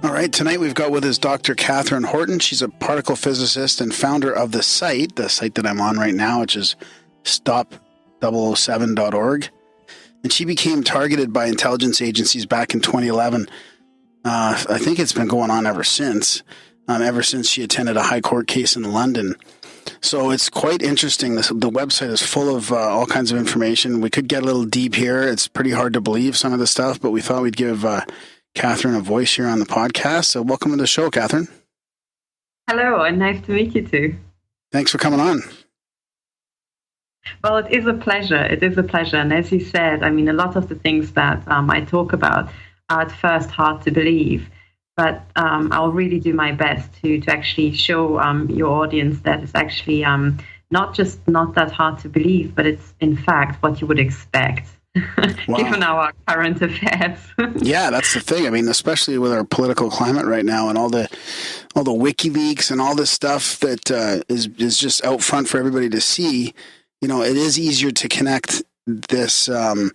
All right, tonight we've got with us Dr. Katherine Horton. She's a particle physicist and founder of the site that I'm on right now, which is stop007.org. And she became targeted by intelligence agencies back in 2011. I think it's been going on ever since she attended a high court case in London. So it's quite interesting. The website is full of all kinds of information. We could get a little deep here. It's pretty hard to believe some of the stuff, but we thought we'd give Katherine a voice here on the podcast. So welcome to the show, Katherine. Hello, and nice to meet you too. Thanks for coming on. Well, it is a pleasure. It is a pleasure. And as you said, I mean, a lot of the things that I talk about are at first hard to believe, but I'll really do my best to actually show your audience that it's actually not that hard to believe, but it's in fact what you would expect. Wow. Given our current affairs. Yeah, that's the thing. I mean, especially with our political climate right now and all the wiki-leaks and all this stuff that is just out front for everybody to see. You know, it is easier to connect this to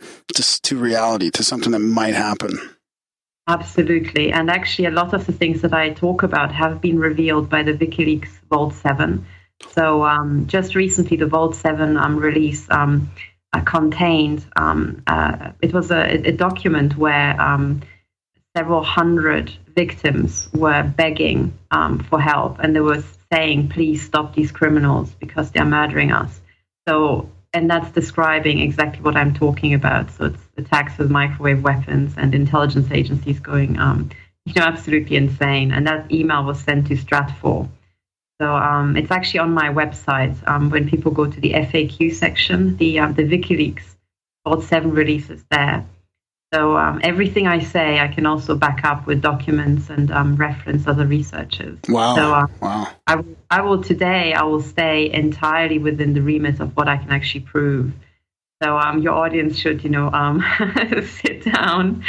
reality, to something that might happen. Absolutely. And actually, a lot of the things that I talk about have been revealed by the WikiLeaks Vault 7. So just recently, the Vault 7 release contained, it was a document where several hundred victims were begging for help, and they were saying, please stop these criminals because they're murdering us. So, and that's describing exactly what I'm talking about. So it's attacks with microwave weapons and intelligence agencies going, absolutely insane. And that email was sent to Stratfor. So it's actually on my website. When people go to the FAQ section, the WikiLeaks Vault 7 release is there. So everything I say, I can also back up with documents and reference other researchers. Wow. So wow. I will stay entirely within the remit of what I can actually prove. So your audience should, sit down,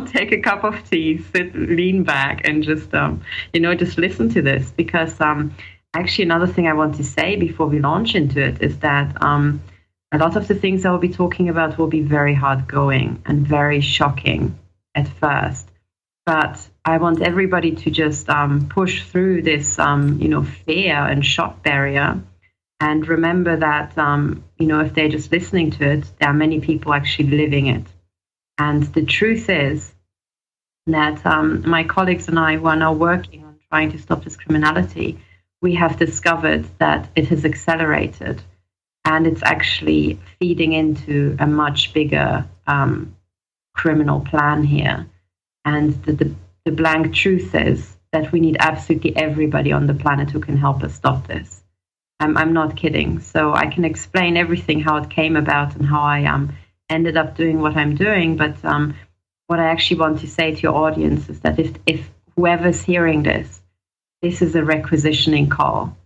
take a cup of tea, lean back, and just listen to this. Because actually, another thing I want to say before we launch into it is that a lot of the things I will be talking about will be very hard going and very shocking at first. But I want everybody to just push through this, fear and shock barrier. And remember that, if they're just listening to it, there are many people actually living it. And the truth is that my colleagues and I, who are now working on trying to stop this criminality, we have discovered that it has accelerated. And it's actually feeding into a much bigger criminal plan here. And the blank truth is that we need absolutely everybody on the planet who can help us stop this. I'm not kidding. So I can explain everything, how it came about and how I ended up doing what I'm doing. But what I actually want to say to your audience is that if whoever's hearing this is a requisitioning call.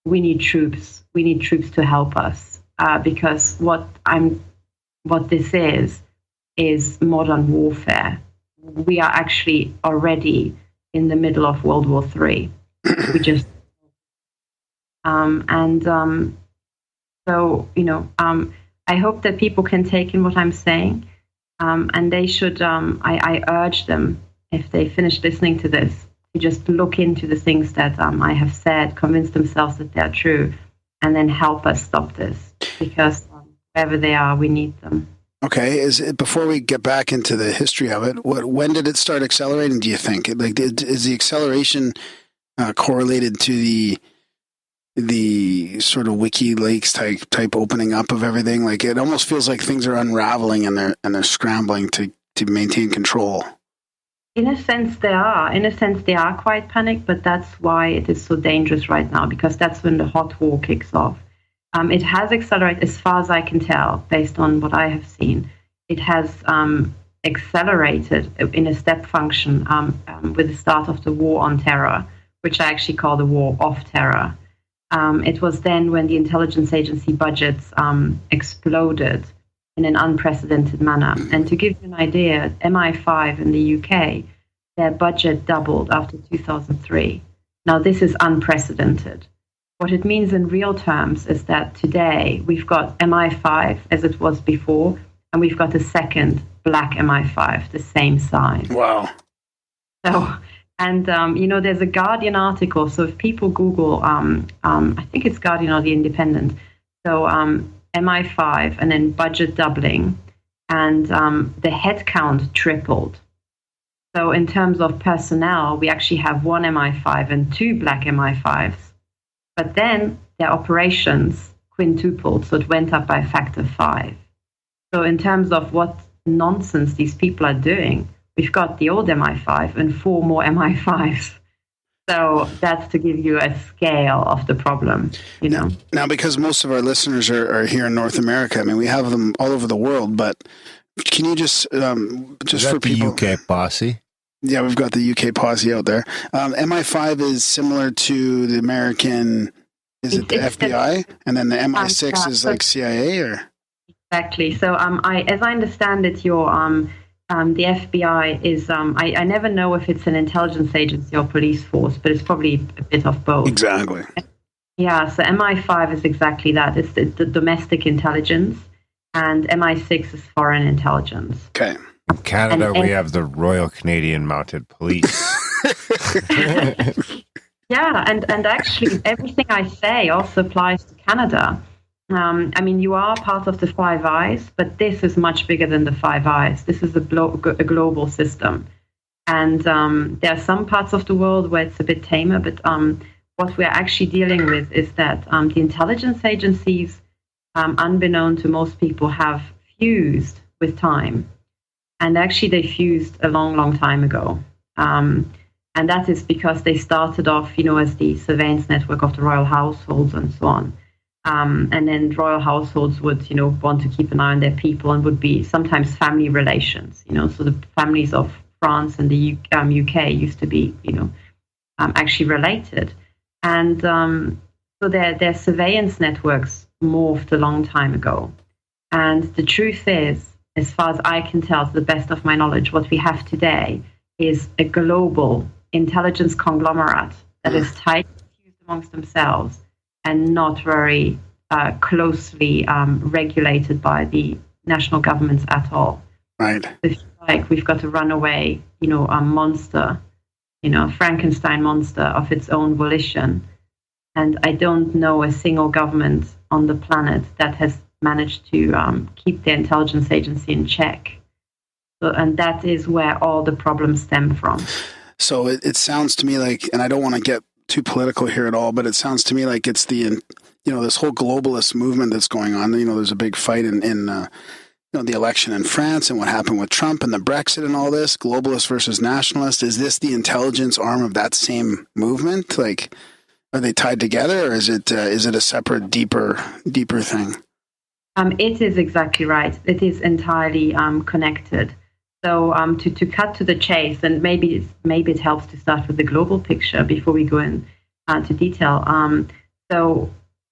We need troops. We need troops to help us because what this is modern warfare. We are actually already in the middle of World War III. We just I hope that people can take in what I'm saying, and they should. I urge them, if they finish listening to this, to just look into the things that I have said, convince themselves that they're true, and then help us stop this, because wherever they are, we need them. Okay. Before we get back into the history of it, when did it start accelerating, do you think? Like, is the acceleration correlated to the sort of WikiLeaks type opening up of everything? Like, it almost feels like things are unraveling and they're scrambling to maintain control. In a sense, they are. In a sense, they are quite panicked, but that's why it is so dangerous right now, because that's when the hot war kicks off. It has accelerated, as far as I can tell, based on what I have seen. It has accelerated in a step function with the start of the war on terror, which I actually call the war of terror. It was then when the intelligence agency budgets exploded in an unprecedented manner. And to give you an idea, MI5 in the UK, their budget doubled after 2003. Now, this is unprecedented. What it means in real terms is that today we've got MI5 as it was before, and we've got a second black MI5, the same size. Wow. So And, there's a Guardian article. So if people Google, I think it's Guardian or The Independent. So MI5 and then budget doubling, and the headcount tripled. So in terms of personnel, we actually have one MI5 and two black MI5s. But then their operations quintupled, so it went up by a factor of 5. So in terms of what nonsense these people are doing, we've got the old MI5 and 4 more MI5s. So that's to give you a scale of the problem, Now, because most of our listeners are here in North America, I mean, we have them all over the world, but can you just for people... the UK posse? Yeah, we've got the UK posse out there. MI5 is similar to the American, is it the FBI? And then the MI6 is like CIA, or? Exactly. So as I understand it, the FBI is, I never know if it's an intelligence agency or police force, but it's probably a bit of both. Exactly. Yeah, so MI5 is exactly that. It's the domestic intelligence, and MI6 is foreign intelligence. Okay. In Canada, we have the Royal Canadian Mounted Police. Yeah, and actually everything I say also applies to Canada. I mean, you are part of the Five Eyes, but this is much bigger than the Five Eyes. This is a global system. And there are some parts of the world where it's a bit tamer, but what we're actually dealing with is that the intelligence agencies, unbeknown to most people, have fused with time. And actually, they fused a long, long time ago. And that is because they started off, as the surveillance network of the royal households and so on. And then royal households would, want to keep an eye on their people, and would be sometimes family relations, So the families of France and the UK used to be, actually related. And so their surveillance networks morphed a long time ago. And the truth is, as far as I can tell, to the best of my knowledge, what we have today is a global intelligence conglomerate that is tightly fused amongst themselves and not very closely regulated by the national governments at all. Right. It's like we've got a runaway, a monster, Frankenstein monster of its own volition. And I don't know a single government on the planet that has managed to keep their intelligence agency in check. So, and that is where all the problems stem from. So it sounds to me like, and I don't want to get too political here at all, but it sounds to me like it's the, this whole globalist movement that's going on. There's a big fight in the election in France and what happened with Trump and the Brexit and all this, globalist versus nationalist. Is this the intelligence arm of that same movement? Like, are they tied together, or is it a separate, deeper thing? It is exactly right. It is entirely connected. So to cut to the chase, and maybe it helps to start with the global picture before we go into detail. So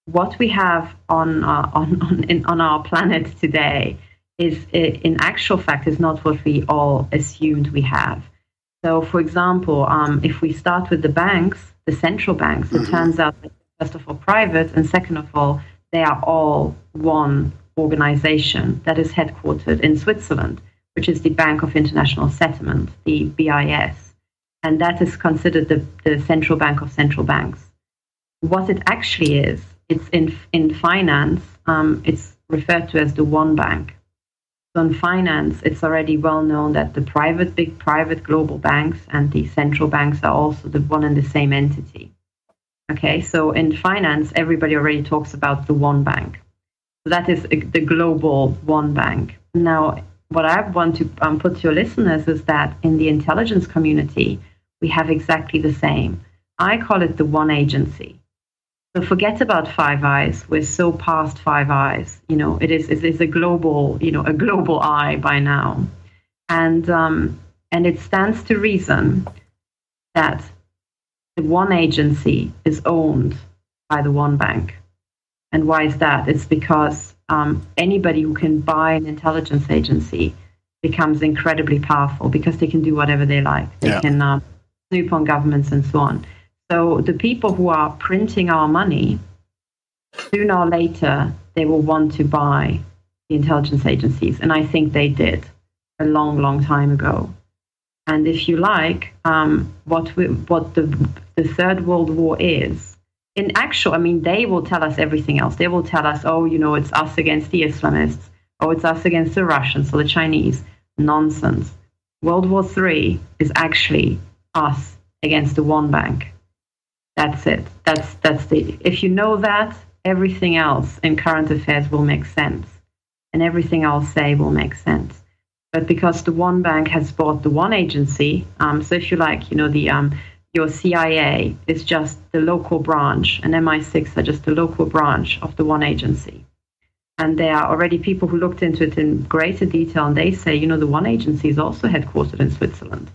what we have on our planet today is, in actual fact, is not what we all assumed we have. So, for example, if we start with the banks, the central banks, it turns out that, first of all, private, and second of all, they are all one organization that is headquartered in Switzerland, which is the Bank of International Settlement, the BIS. And that is considered the central bank of central banks. What it actually is, it's in finance, it's referred to as the one bank. So in finance, it's already well known that the big private global banks and the central banks are also the one and the same entity. Okay, so in finance, everybody already talks about the one bank. So that is the global one bank. Now, what I want to put to your listeners is that in the intelligence community, we have exactly the same. I call it the one agency. So forget about Five Eyes. We're so past Five Eyes. It is a global, a global eye by now. And it stands to reason that the one agency is owned by the one bank. And why is that? It's because anybody who can buy an intelligence agency becomes incredibly powerful because they can do whatever they like. They can snoop on governments and so on. So the people who are printing our money, sooner or later, they will want to buy the intelligence agencies. And I think they did a long, long time ago. And if you like, what the Third World War is, in actual, I mean, they will tell us everything else. They will tell us, oh, it's us against the Islamists. Oh, it's us against the Russians or the Chinese. Nonsense. World War III is actually us against the one bank. That's it. If you know that, everything else in current affairs will make sense. And everything I'll say will make sense. But because the one bank has bought the one agency, so if you like, your CIA is just the local branch, and MI6 are just the local branch of the one agency. And there are already people who looked into it in greater detail, and they say, the one agency is also headquartered in Switzerland.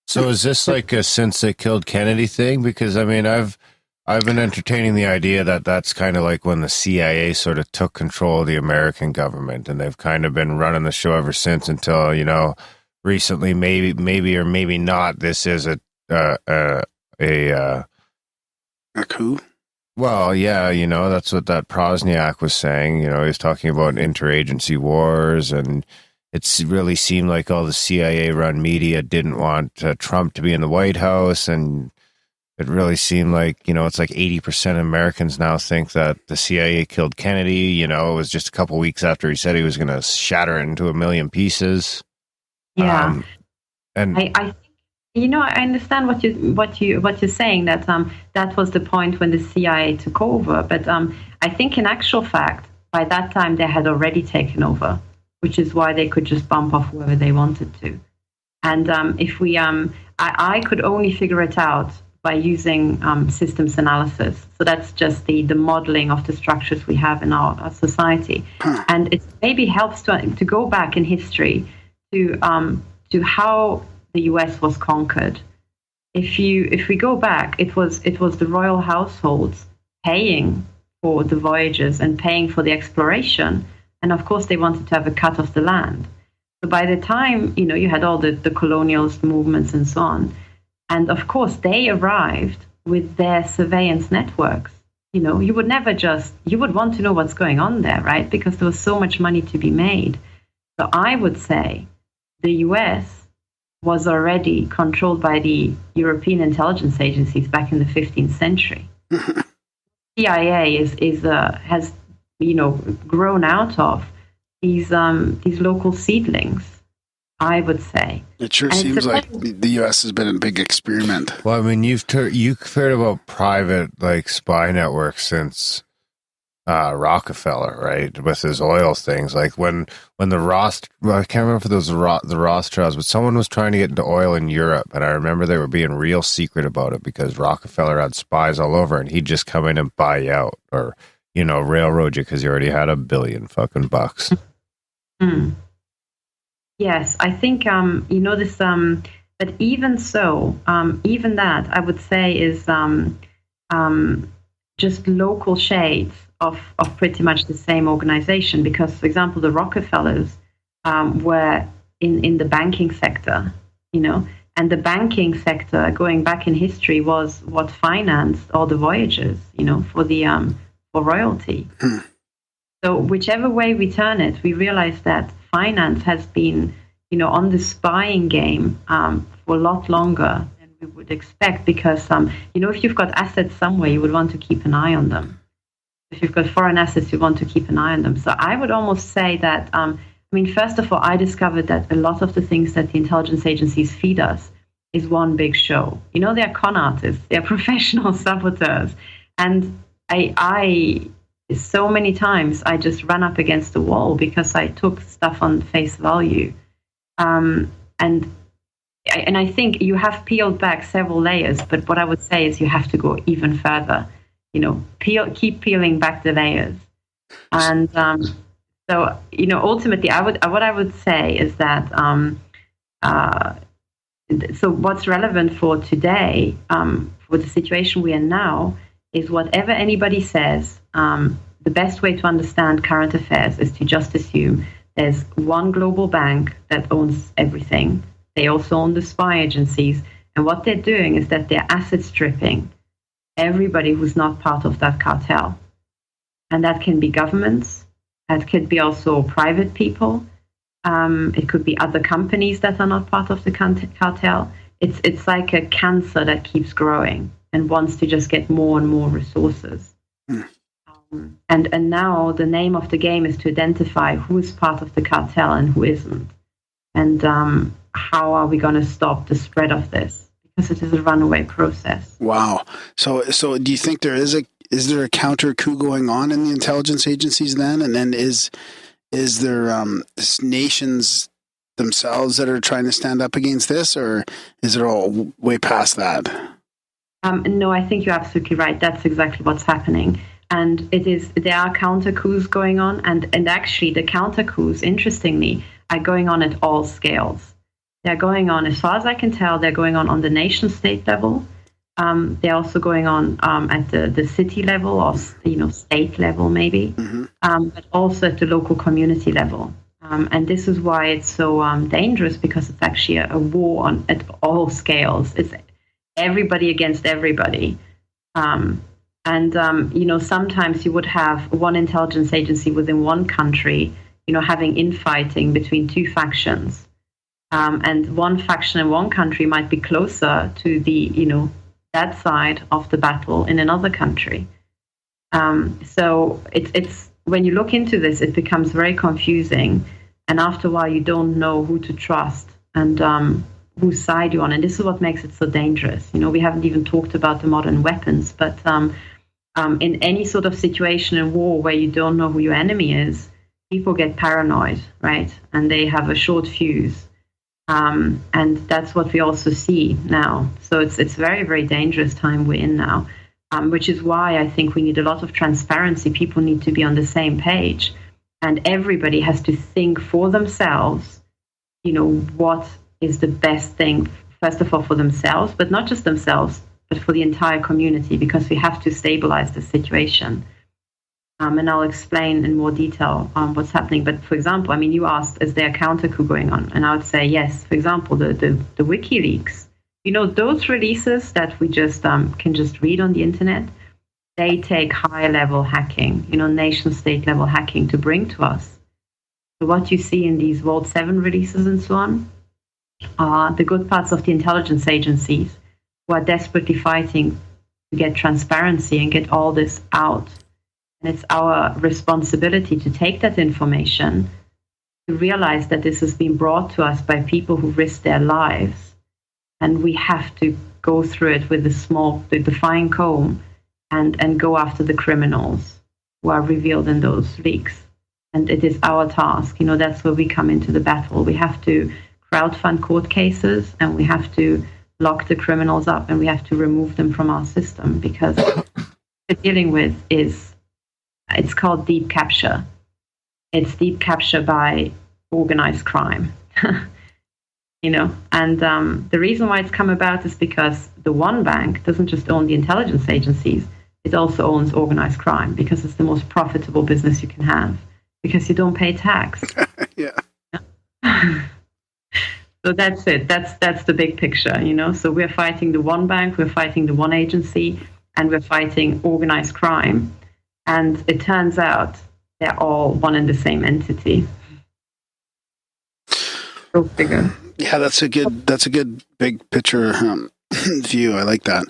So is this like a since they killed Kennedy thing? Because, I mean, I've been entertaining the idea that that's kind of like when the CIA sort of took control of the American government, and they've kind of been running the show ever since until, recently, maybe or maybe not, this is a coup? Well, yeah, that's what that Prosniak was saying. He was talking about interagency wars, and it really seemed like all the CIA-run media didn't want Trump to be in the White House, and it really seemed like, it's like 80% of Americans now think that the CIA killed Kennedy. It was just a couple weeks after he said he was going to shatter it into a million pieces. Yeah. And I I understand what you're saying, that that was the point when the CIA took over. But I think in actual fact, by that time they had already taken over, which is why they could just bump off whoever they wanted to. And if we, I could only figure it out by using systems analysis. So that's just the modeling of the structures we have in our society. And it maybe helps to go back in history to how the US was conquered. If we go back, it was the royal households paying for the voyages and paying for the exploration. And of course, they wanted to have a cut of the land. So by the time, you had all the colonials movements and so on. And of course, they arrived with their surveillance networks. You would never you would want to know what's going on there, right? Because there was so much money to be made. So I would say the US was already controlled by the European intelligence agencies back in the 15th century. CIA has grown out of these local seedlings, I would say. It sure seems like the U.S. has been a big experiment. Well, I mean, you've heard about private spy networks since Rockefeller, right? With his oil things, like when the I can't remember if it was the Rothschilds, but someone was trying to get into oil in Europe, and I remember they were being real secret about it because Rockefeller had spies all over, and he'd just come in and buy you out, or railroad you because you already had $1 billion fucking bucks. Yes, I think this. But even so, even that I would say is just local shades of pretty much the same organization. Because, for example, the Rockefellers were in the banking sector, and the banking sector going back in history was what financed all the voyages, for royalty. So whichever way we turn it, we realize that finance has been, on the spying game for a lot longer than we would expect. Because, if you've got assets somewhere, you would want to keep an eye on them. If you've got foreign assets, you want to keep an eye on them. So I would almost say that, first of all, I discovered that a lot of the things that the intelligence agencies feed us is one big show. They're con artists, they're professional saboteurs. And I so many times I just ran up against the wall because I took stuff on face value. And I think you have peeled back several layers, but what I would say is you have to go even further. Keep peeling back the layers. And so ultimately, what I would say is that so what's relevant for today, for the situation we are now, is whatever anybody says, the best way to understand current affairs is to just assume there's one global bank that owns everything. They also own the spy agencies. And what they're doing is that they're asset stripping everybody who's not part of that cartel. And that can be governments. That could be also private people. It could be other companies that are not part of the cartel. It's like a cancer that keeps growing and wants to just get more and more resources. And now the name of the game is to identify who is part of the cartel and who isn't. And how are we going to stop the spread of this? Because it is a runaway process. Wow. So do you think is there a counter coup going on in the intelligence agencies then? And then is there nations themselves that are trying to stand up against this, or is it all way past that? No, I think you're absolutely right. That's exactly what's happening. And there are counter coups going on, and actually the counter coups, interestingly, are going on at all scales. They're going on, as far as I can tell, they're going on the nation state level. They're also going on at the city level or state level maybe, but also at the local community level. And this is why it's so dangerous, because it's actually a war at all scales. It's everybody against everybody. Sometimes you would have one intelligence agency within one country, having infighting between two factions. And one faction in one country might be closer to the, that side of the battle in another country. So it's when you look into this, it becomes very confusing. And after a while, you don't know who to trust and whose side you're on. And this is what makes it so dangerous. We haven't even talked about the modern weapons, but in any sort of situation in war where you don't know who your enemy is, people get paranoid, right? And they have a short fuse. And that's what we also see now. So it's very, very dangerous time we're in now, which is why I think we need a lot of transparency. People need to be on the same page, and everybody has to think for themselves, what is the best thing, first of all, for themselves, but not just themselves, but for the entire community, because we have to stabilize the situation. And I'll explain in more detail what's happening. But for example, you asked, is there a counter coup going on? And I would say yes. For example, the wiki-leaks, those releases that we just can just read on the internet, they take high level hacking, nation state level hacking to bring to us. So what you see in these Vault 7 releases and so on are the good parts of the intelligence agencies who are desperately fighting to get transparency and get all this out. And it's our responsibility to take that information, to realize that this has been brought to us by people who risk their lives. And we have to go through it with the fine comb and go after the criminals who are revealed in those leaks. And it is our task. That's where we come into the battle. We have to crowdfund court cases, and we have to lock the criminals up, and we have to remove them from our system, because what we're dealing with it's called deep capture. It's deep capture by organized crime, And the reason why it's come about is because the one bank doesn't just own the intelligence agencies; it also owns organized crime, because it's the most profitable business you can have, because you don't pay tax. Yeah. So that's it. That's the big picture, So we're fighting the one bank, we're fighting the one agency, and we're fighting organized crime. And it turns out they're all one and the same entity. Go figure. Yeah, that's a good big picture view. I like that.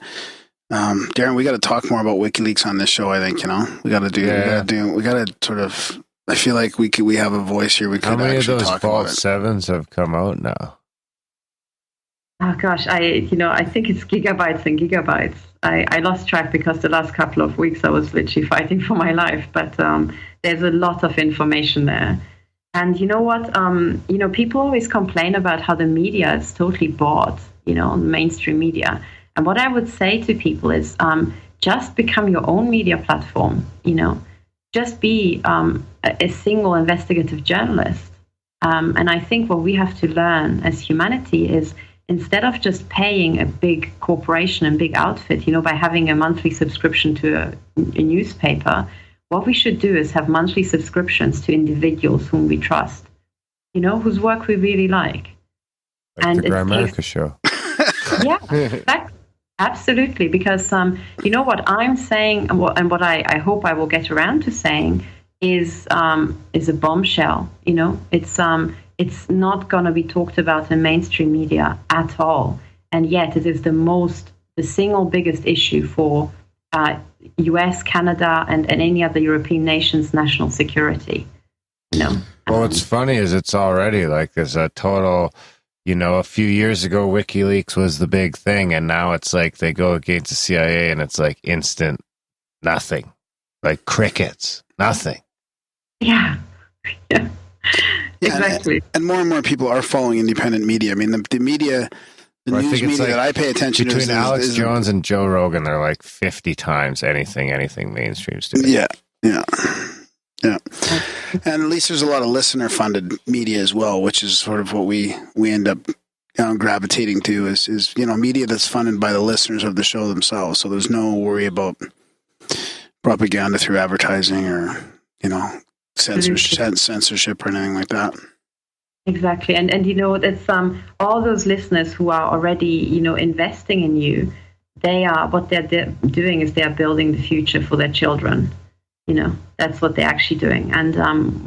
Darren, we got to talk more about WikiLeaks on this show. I think we got to sort of. I feel like we have a voice here. How many of those Vault 7s have come out now? Oh gosh, I think it's gigabytes and gigabytes. I lost track because the last couple of weeks I was literally fighting for my life. But there's a lot of information there. And you know what? People always complain about how the media is totally bought, the mainstream media. And what I would say to people is just become your own media platform, Just be a single investigative journalist. And I think what we have to learn as humanity is, instead of just paying a big corporation and big outfit, by having a monthly subscription to a newspaper, what we should do is have monthly subscriptions to individuals whom we trust, whose work we really like. Like the Grimerica show. Yeah, absolutely. Because, what I'm saying and what I hope I will get around to saying is a bombshell. It's it's not going to be talked about in mainstream media at all. And yet it is the single biggest issue for US, Canada, and any other European nation's national security. Well, what's funny is it's already like there's a total, a few years ago, WikiLeaks was the big thing, and now it's like they go against the CIA and it's like instant nothing, like crickets, nothing. Yeah. Exactly. And more people are following independent media. I mean, the media, the news media that I pay attention to. Between Alex Jones and Joe Rogan, they're like 50 times anything mainstream's doing. Yeah. And at least there's a lot of listener-funded media as well, which is sort of what we end up gravitating to is media that's funded by the listeners of the show themselves. So there's no worry about propaganda through advertising or censorship or anything like that. Exactly, and it's all those listeners who are already investing in you. What they're doing is they are building the future for their children. That's what they're actually doing. And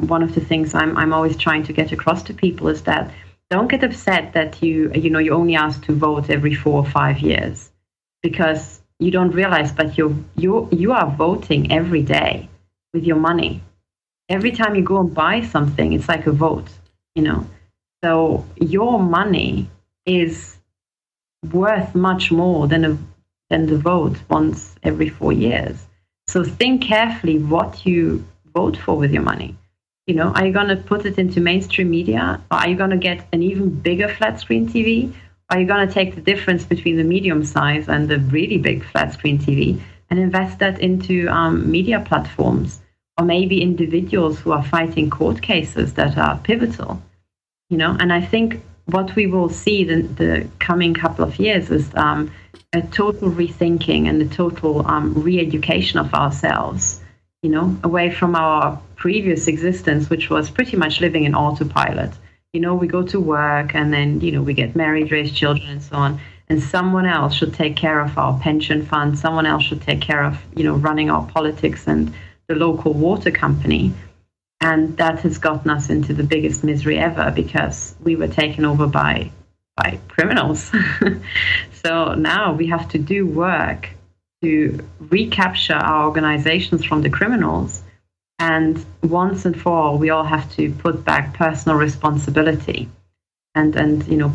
one of the things I'm always trying to get across to people is that don't get upset that you only asked to vote every 4 or 5 years, because you don't realize, but you are voting every day with your money. Every time you go and buy something, it's like a vote, So your money is worth much more than the vote once every 4 years. So think carefully what you vote for with your money. Are you going to put it into mainstream media? Or are you going to get an even bigger flat screen TV? Are you going to take the difference between the medium size and the really big flat screen TV and invest that into media platforms? Or maybe individuals who are fighting court cases that are pivotal, And I think what we will see the coming couple of years is a total rethinking and a total re-education of ourselves, away from our previous existence, which was pretty much living in autopilot. We go to work and then, we get married, raise children and so on. And someone else should take care of our pension fund. Someone else should take care of, running our politics and the local water company. And that has gotten us into the biggest misery ever because we were taken over by criminals. So now we have to do work to recapture our organizations from the criminals. And once and for all, we all have to put back personal responsibility and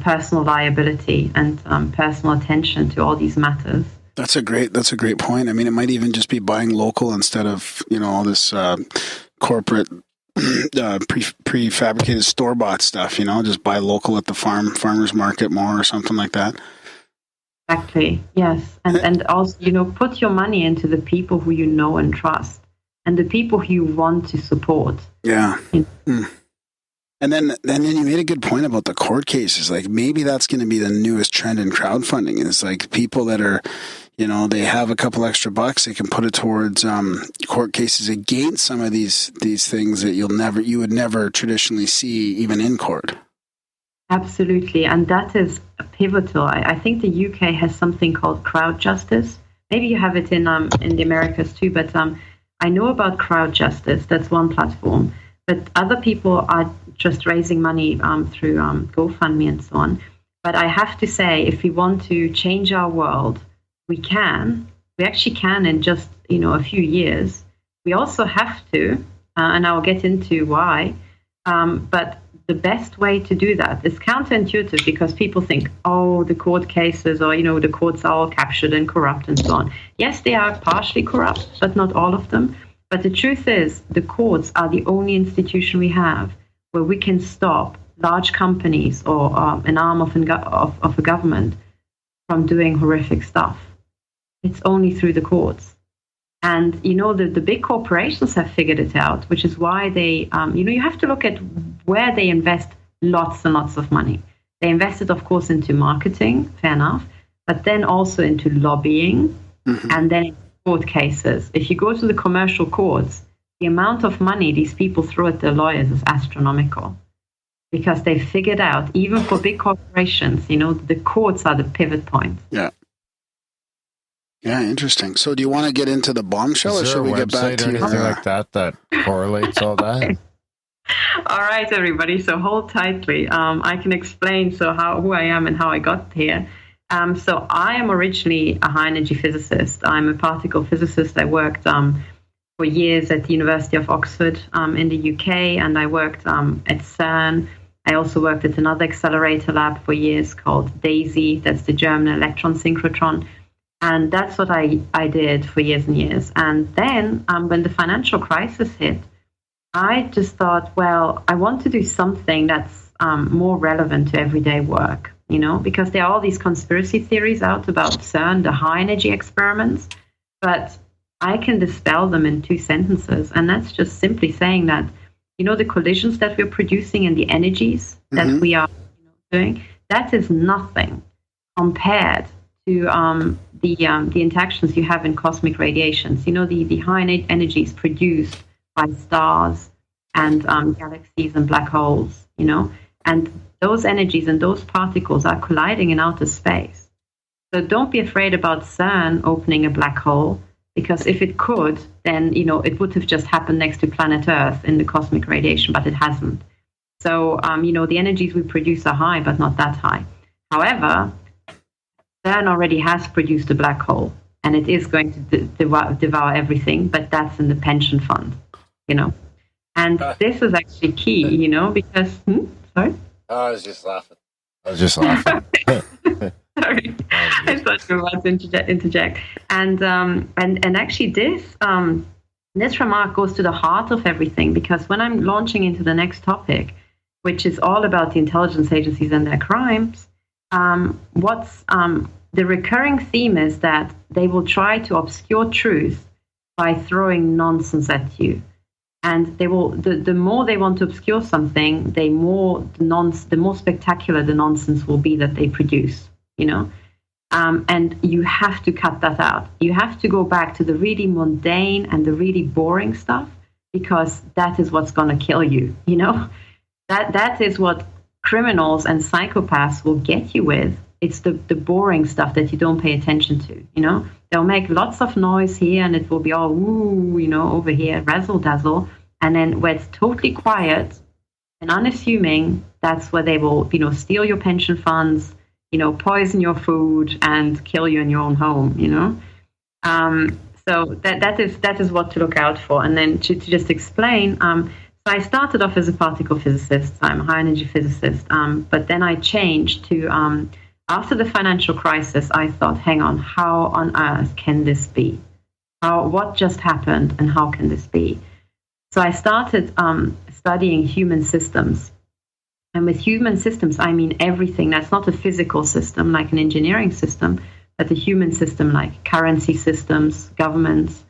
personal liability and personal attention to all these matters. That's a great point. I mean, it might even just be buying local instead of, all this corporate prefabricated store-bought stuff, just buy local at the farmer's market more or something like that. Exactly, yes. And also, put your money into the people who you know and trust and the people who you want to support. Yeah. And then you made a good point about the court cases. Like maybe that's going to be the newest trend in crowdfunding is like people that are, they have a couple extra bucks, they can put it towards court cases against some of these things that you would never traditionally see even in court. Absolutely, and that is pivotal. I think the UK has something called crowd justice. Maybe you have it in the Americas too, but I know about crowd justice. That's one platform. But other people are just raising money through GoFundMe and so on. But I have to say, if we want to change our world, we actually can in just a few years. We also have to, and I'll get into why. But the best way to do that is counterintuitive because people think, oh, the court cases or the courts are all captured and corrupt and so on. Yes, they are partially corrupt, but not all of them. But the truth is, the courts are the only institution we have where we can stop large companies or an arm of a government from doing horrific stuff. It's only through the courts. And, the big corporations have figured it out, which is why they, you have to look at where they invest lots and lots of money. They invested, of course, into marketing, fair enough, but then also into lobbying and then court cases. If you go to the commercial courts, the amount of money these people throw at their lawyers is astronomical because they figured out, even for big corporations, the courts are the pivot point. Yeah. Yeah, interesting. So do you want to get into the bombshell or should we get back to anything like that correlates all that? All right, everybody. So hold tightly. I can explain who I am and how I got here. So I am originally a high energy physicist. I'm a particle physicist. I worked for years at the University of Oxford in the UK, and I worked at CERN. I also worked at another accelerator lab for years called DAISY. That's the German electron synchrotron. And that's what I did for years and years. And then when the financial crisis hit, I just thought, well, I want to do something that's more relevant to everyday work, because there are all these conspiracy theories out about CERN, the high energy experiments, but I can dispel them in 2 sentences. And that's just simply saying that, the collisions that we're producing and the energies that we are doing, that is nothing compared to the interactions you have in cosmic radiations. The high energies produced by stars and galaxies and black holes, and those energies and those particles are colliding in outer space. So don't be afraid about CERN opening a black hole, because if it could, then, it would have just happened next to planet Earth in the cosmic radiation, but it hasn't. So, the energies we produce are high, but not that high. However, CERN already has produced a black hole, and it is going to devour everything, but that's in the pension fund, And this is actually key, because... Sorry? I was just laughing. Sorry, I thought you were about to interject. And actually this remark goes to the heart of everything, because when I'm launching into the next topic, which is all about the intelligence agencies and their crimes, the recurring theme is that they will try to obscure truth by throwing nonsense at you. And they will. The more they want to obscure something, the more spectacular the nonsense will be that they produce. And you have to cut that out. You have to go back to the really mundane and the really boring stuff, because that is what's going to kill you. That is what criminals and psychopaths will get you with. It's the boring stuff that you don't pay attention to. They'll make lots of noise here, and it will be all woo, over here, razzle dazzle. And then where it's totally quiet and unassuming, that's where they will, steal your pension funds, poison your food, and kill you in your own home. So that is what to look out for. And then to just explain, so I started off as a particle physicist. I'm a high energy physicist, but then I changed to. After the financial crisis, I thought, hang on, how on earth can this be? What just happened, and how can this be? So I started studying human systems. And with human systems, I mean everything. That's not a physical system like an engineering system, but a human system like currency systems, governments,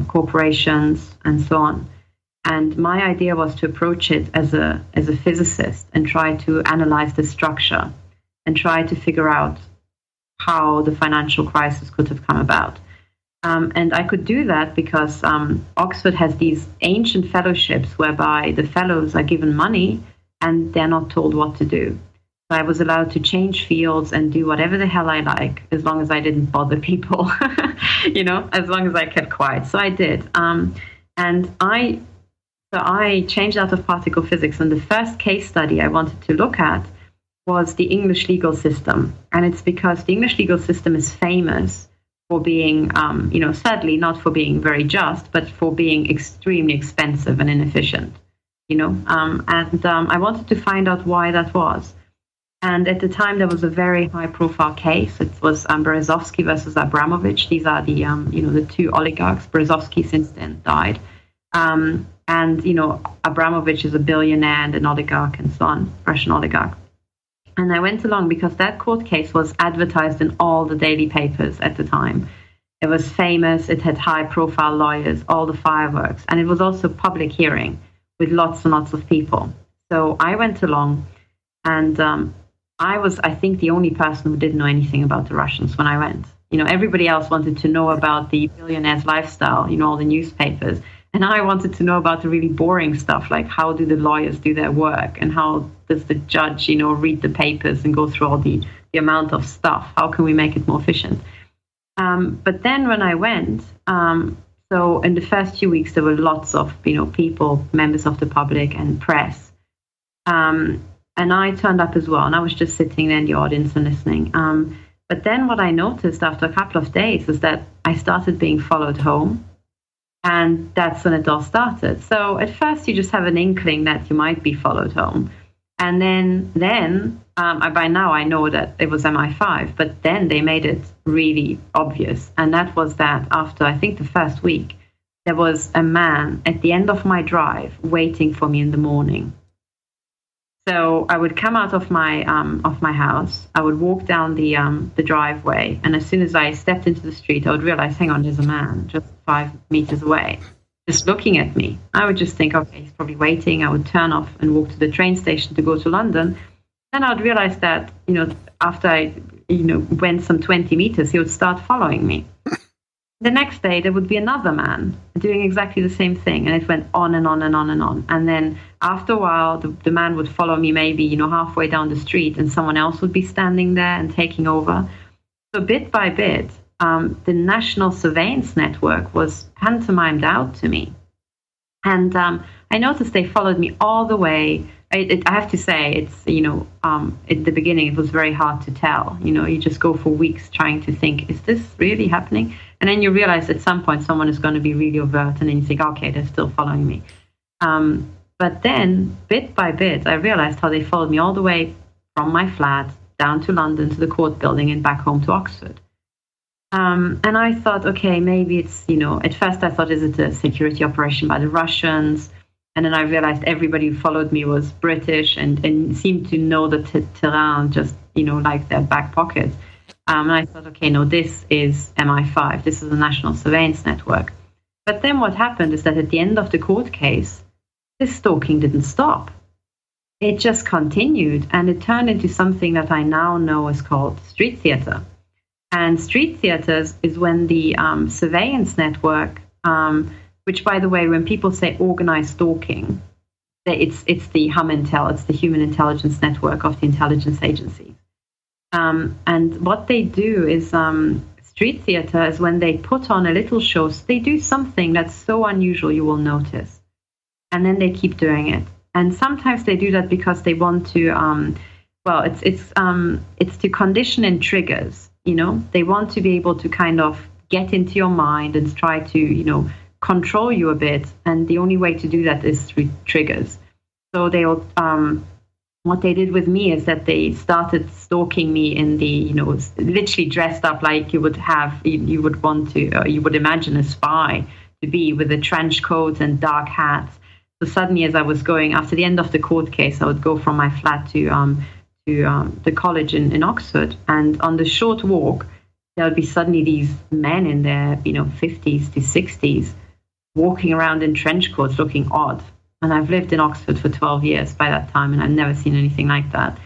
corporations, and so on. And my idea was to approach it as a physicist and try to analyze the structure and try to figure out how the financial crisis could have come about. And I could do that because Oxford has these ancient fellowships whereby the fellows are given money and they're not told what to do. So I was allowed to change fields and do whatever the hell I like, as long as I didn't bother people, as long as I kept quiet. So I did. And I changed out of particle physics. And the first case study I wanted to look at was the English legal system. And it's because the English legal system is famous for being, sadly not for being very just, but for being extremely expensive and inefficient, I wanted to find out why that was. And at the time, there was a very high-profile case. It was Berezovsky versus Abramovich. These are the, the two oligarchs. Berezovsky since then died. And, Abramovich is a billionaire and an oligarch and so on, Russian oligarch. And I went along because that court case was advertised in all the daily papers at the time. It was famous. It had high-profile lawyers, all the fireworks. And it was also a public hearing with lots and lots of people. So I went along, and I was, I think, the only person who didn't know anything about the Russians when I went. Everybody else wanted to know about the billionaire's lifestyle, all the newspapers. And I wanted to know about the really boring stuff, like how do the lawyers do their work, and how does the judge, read the papers and go through all the amount of stuff. How can we make it more efficient? But then when I went, So in the first few weeks, there were lots of, people, members of the public and press. And I turned up as well, and I was just sitting there in the audience and listening. But then what I noticed after a couple of days is that I started being followed home. And that's when it all started. So at first, you just have an inkling that you might be followed home. And then by now I know that it was MI5, but then they made it really obvious. And that was that after, I think, the first week, there was a man at the end of my drive waiting for me in the morning. So I would come out of my house, I would walk down the driveway, and as soon as I stepped into the street, I would realize, hang on, there's a man just 5 meters away, just looking at me. I would just think, okay, he's probably waiting. I would turn off and walk to the train station to go to London. Then I would realize that, after I, went some 20 meters, he would start following me. The next day, there would be another man doing exactly the same thing. And it went on and on and on and on. And then after a while, the man would follow me maybe, halfway down the street, and someone else would be standing there and taking over. So bit by bit, the National Surveillance Network was pantomimed out to me. And I noticed they followed me all the way. I have to say, it's, at the beginning, it was very hard to tell. You just go for weeks trying to think, is this really happening? And then you realize at some point someone is going to be really overt, and then you think, okay, they're still following me. But then, bit by bit, I realized how they followed me all the way from my flat down to London, to the court building, and back home to Oxford. And I thought, okay, maybe it's, at first I thought, is it a security operation by the Russians? And then I realized everybody who followed me was British and seemed to know the terrain just, like their back pocket. And I thought, okay, no, this is MI5. This is a National Surveillance Network. But then what happened is that at the end of the court case, this stalking didn't stop. It just continued, and it turned into something that I now know is called street theater. And street theaters is when the surveillance network, which, by the way, when people say organized stalking, it's the HUMINTEL, it's the Human Intelligence Network of the intelligence agencies. And what they do is street theater is when they put on a little show. So they do something that's so unusual you will notice, and then they keep doing it. And sometimes they do that because they want to. It's to condition in triggers. They want to be able to kind of get into your mind and try to control you a bit. And the only way to do that is through triggers. So they'll. What they did with me is that they started stalking me in the, literally dressed up like you would imagine a spy to be, with a trench coat and dark hats. So suddenly, as I was going, after the end of the court case, I would go from my flat to the college in Oxford. And on the short walk, there would be suddenly these men in their, 50s to 60s walking around in trench coats looking odd. And I've lived in Oxford for 12 years by that time, and I've never seen anything like that.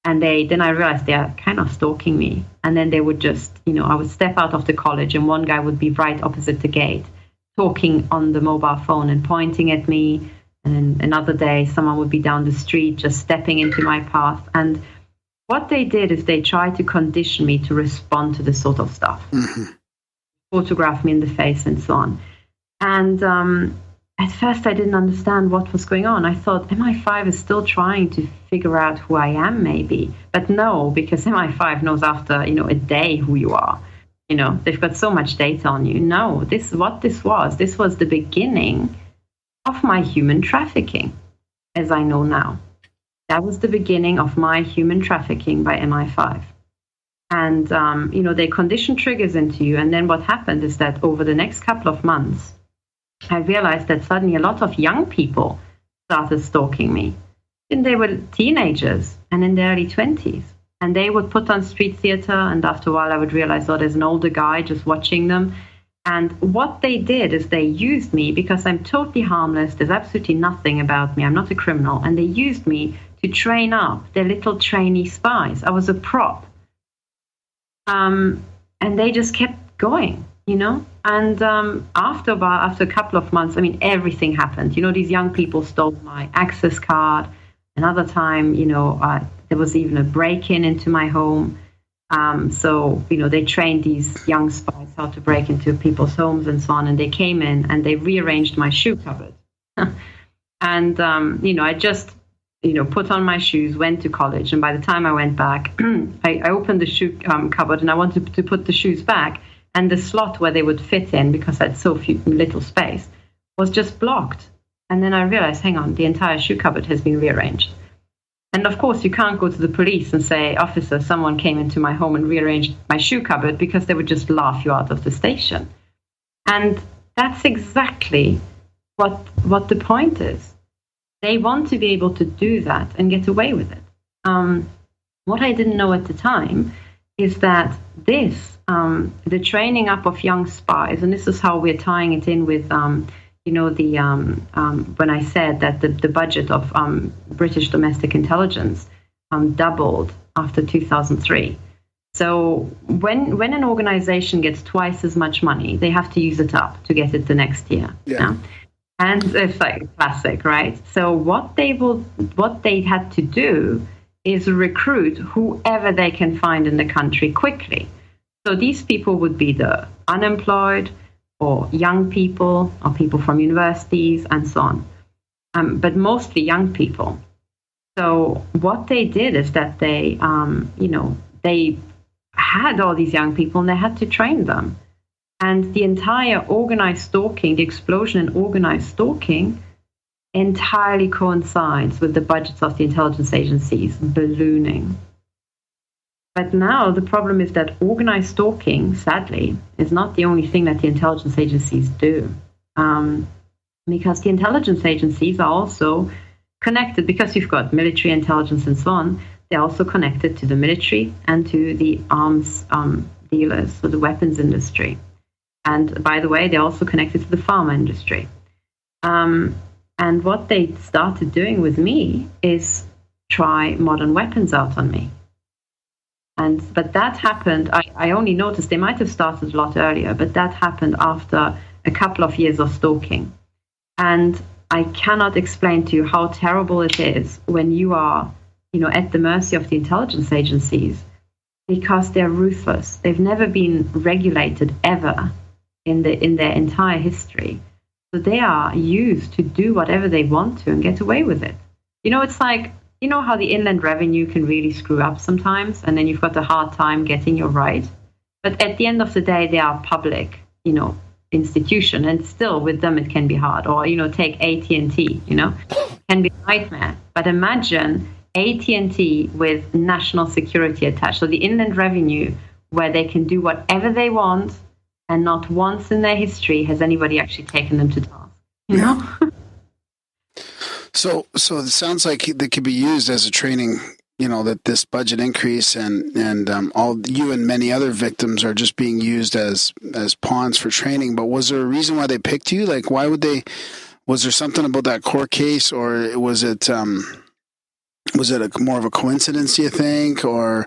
And then I realized they are kind of stalking me. And then they would just, I would step out of the college, and one guy would be right opposite the gate, talking on the mobile phone and pointing at me. And then another day, someone would be down the street, just stepping into my path. And what they did is they tried to condition me to respond to this sort of stuff, photograph me in the face and so on. And at first, I didn't understand what was going on. I thought MI5 is still trying to figure out who I am, maybe. But no, because MI5 knows after, a day who you are. They've got so much data on you. No, this was the beginning of my human trafficking, as I know now. That was the beginning of my human trafficking by MI5. And, they condition triggers into you. And then what happened is that over the next couple of months, I realized that suddenly a lot of young people started stalking me. And they were teenagers and in their early 20s. And they would put on street theater, and after a while I would realize, there's an older guy just watching them. And what they did is they used me because I'm totally harmless. There's absolutely nothing about me. I'm not a criminal. And they used me to train up their little trainee spies. I was a prop. And they just kept going. And after a couple of months, everything happened. These young people stole my access card. Another time, there was even a break-in into my home. So, they trained these young spies how to break into people's homes and so on. And they came in and they rearranged my shoe cupboard. And, I just, put on my shoes, went to college. And by the time I went back, I opened the shoe cupboard and I wanted to put the shoes back. And the slot where they would fit in, because I had so little space, was just blocked. And then I realized, hang on, the entire shoe cupboard has been rearranged. And of course, you can't go to the police and say, officer, someone came into my home and rearranged my shoe cupboard, because they would just laugh you out of the station. And that's exactly what the point is. They want to be able to do that and get away with it. What I didn't know at the time is that the training up of young spies, and this is how we're tying it in with when I said that the budget of British domestic intelligence doubled after 2003. So when an organization gets twice as much money, they have to use it up to get it the next year. Yeah. And it's like classic, right? So what they had to do is recruit whoever they can find in the country quickly. So these people would be the unemployed, or young people, or people from universities, and so on. But mostly young people. So what they did is that they had all these young people and they had to train them. And the entire organized stalking, the explosion in organized stalking, entirely coincides with the budgets of the intelligence agencies ballooning. But now the problem is that organized stalking, sadly, is not the only thing that the intelligence agencies do. Because the intelligence agencies are also connected, because you've got military intelligence and so on, they're also connected to the military and to the arms dealers, so the weapons industry. And by the way, they're also connected to the pharma industry. And what they started doing with me is try modern weapons out on me. But that happened, I only noticed, they might have started a lot earlier, but that happened after a couple of years of stalking. And I cannot explain to you how terrible it is when you are, at the mercy of the intelligence agencies, because they're ruthless. They've never been regulated ever in their entire history. So they are used to do whatever they want to and get away with it. It's like, how the Inland Revenue can really screw up sometimes, and then you've got a hard time getting your right. But at the end of the day, they are public, institution, and still with them it can be hard. Or, take AT&T, can be a nightmare. But imagine AT&T with national security attached. So the Inland Revenue, where they can do whatever they want, and not once in their history has anybody actually taken them to task. So it sounds like that could be used as a training, that this budget increase and all you and many other victims are just being used as pawns for training. But was there a reason why they picked you? Like, why would they? Was there something about that court case, or was it more of a coincidence, do you think? Or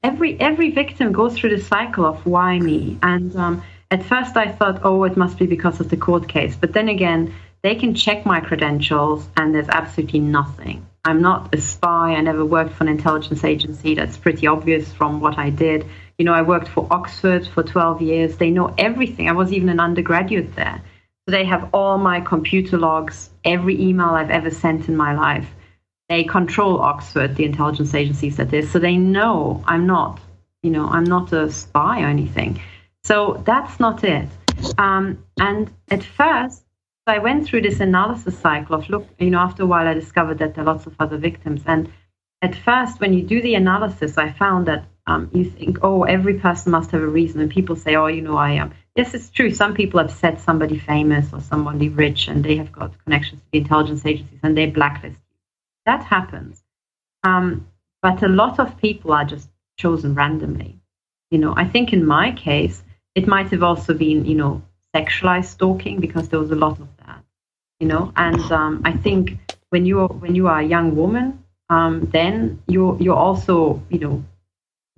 every victim goes through the cycle of why me, and at first I thought, it must be because of the court case, but then again, they can check my credentials and there's absolutely nothing. I'm not a spy. I never worked for an intelligence agency. That's pretty obvious from what I did. I worked for Oxford for 12 years. They know everything. I was even an undergraduate there. So they have all my computer logs, every email I've ever sent in my life. They control Oxford, the intelligence agencies that is. So they know I'm not a spy or anything. So that's not it. And at first, I went through this analysis cycle of, after a while I discovered that there are lots of other victims. And at first, when you do the analysis, I found that you think, every person must have a reason. And people say, I am. Yes, it's true. Some people have said somebody famous or somebody rich and they have got connections to the intelligence agencies and they blacklist you. That happens. But a lot of people are just chosen randomly. I think in my case, it might have also been, sexualized stalking, because there was a lot of that, and I think when you are a young woman, then you're also,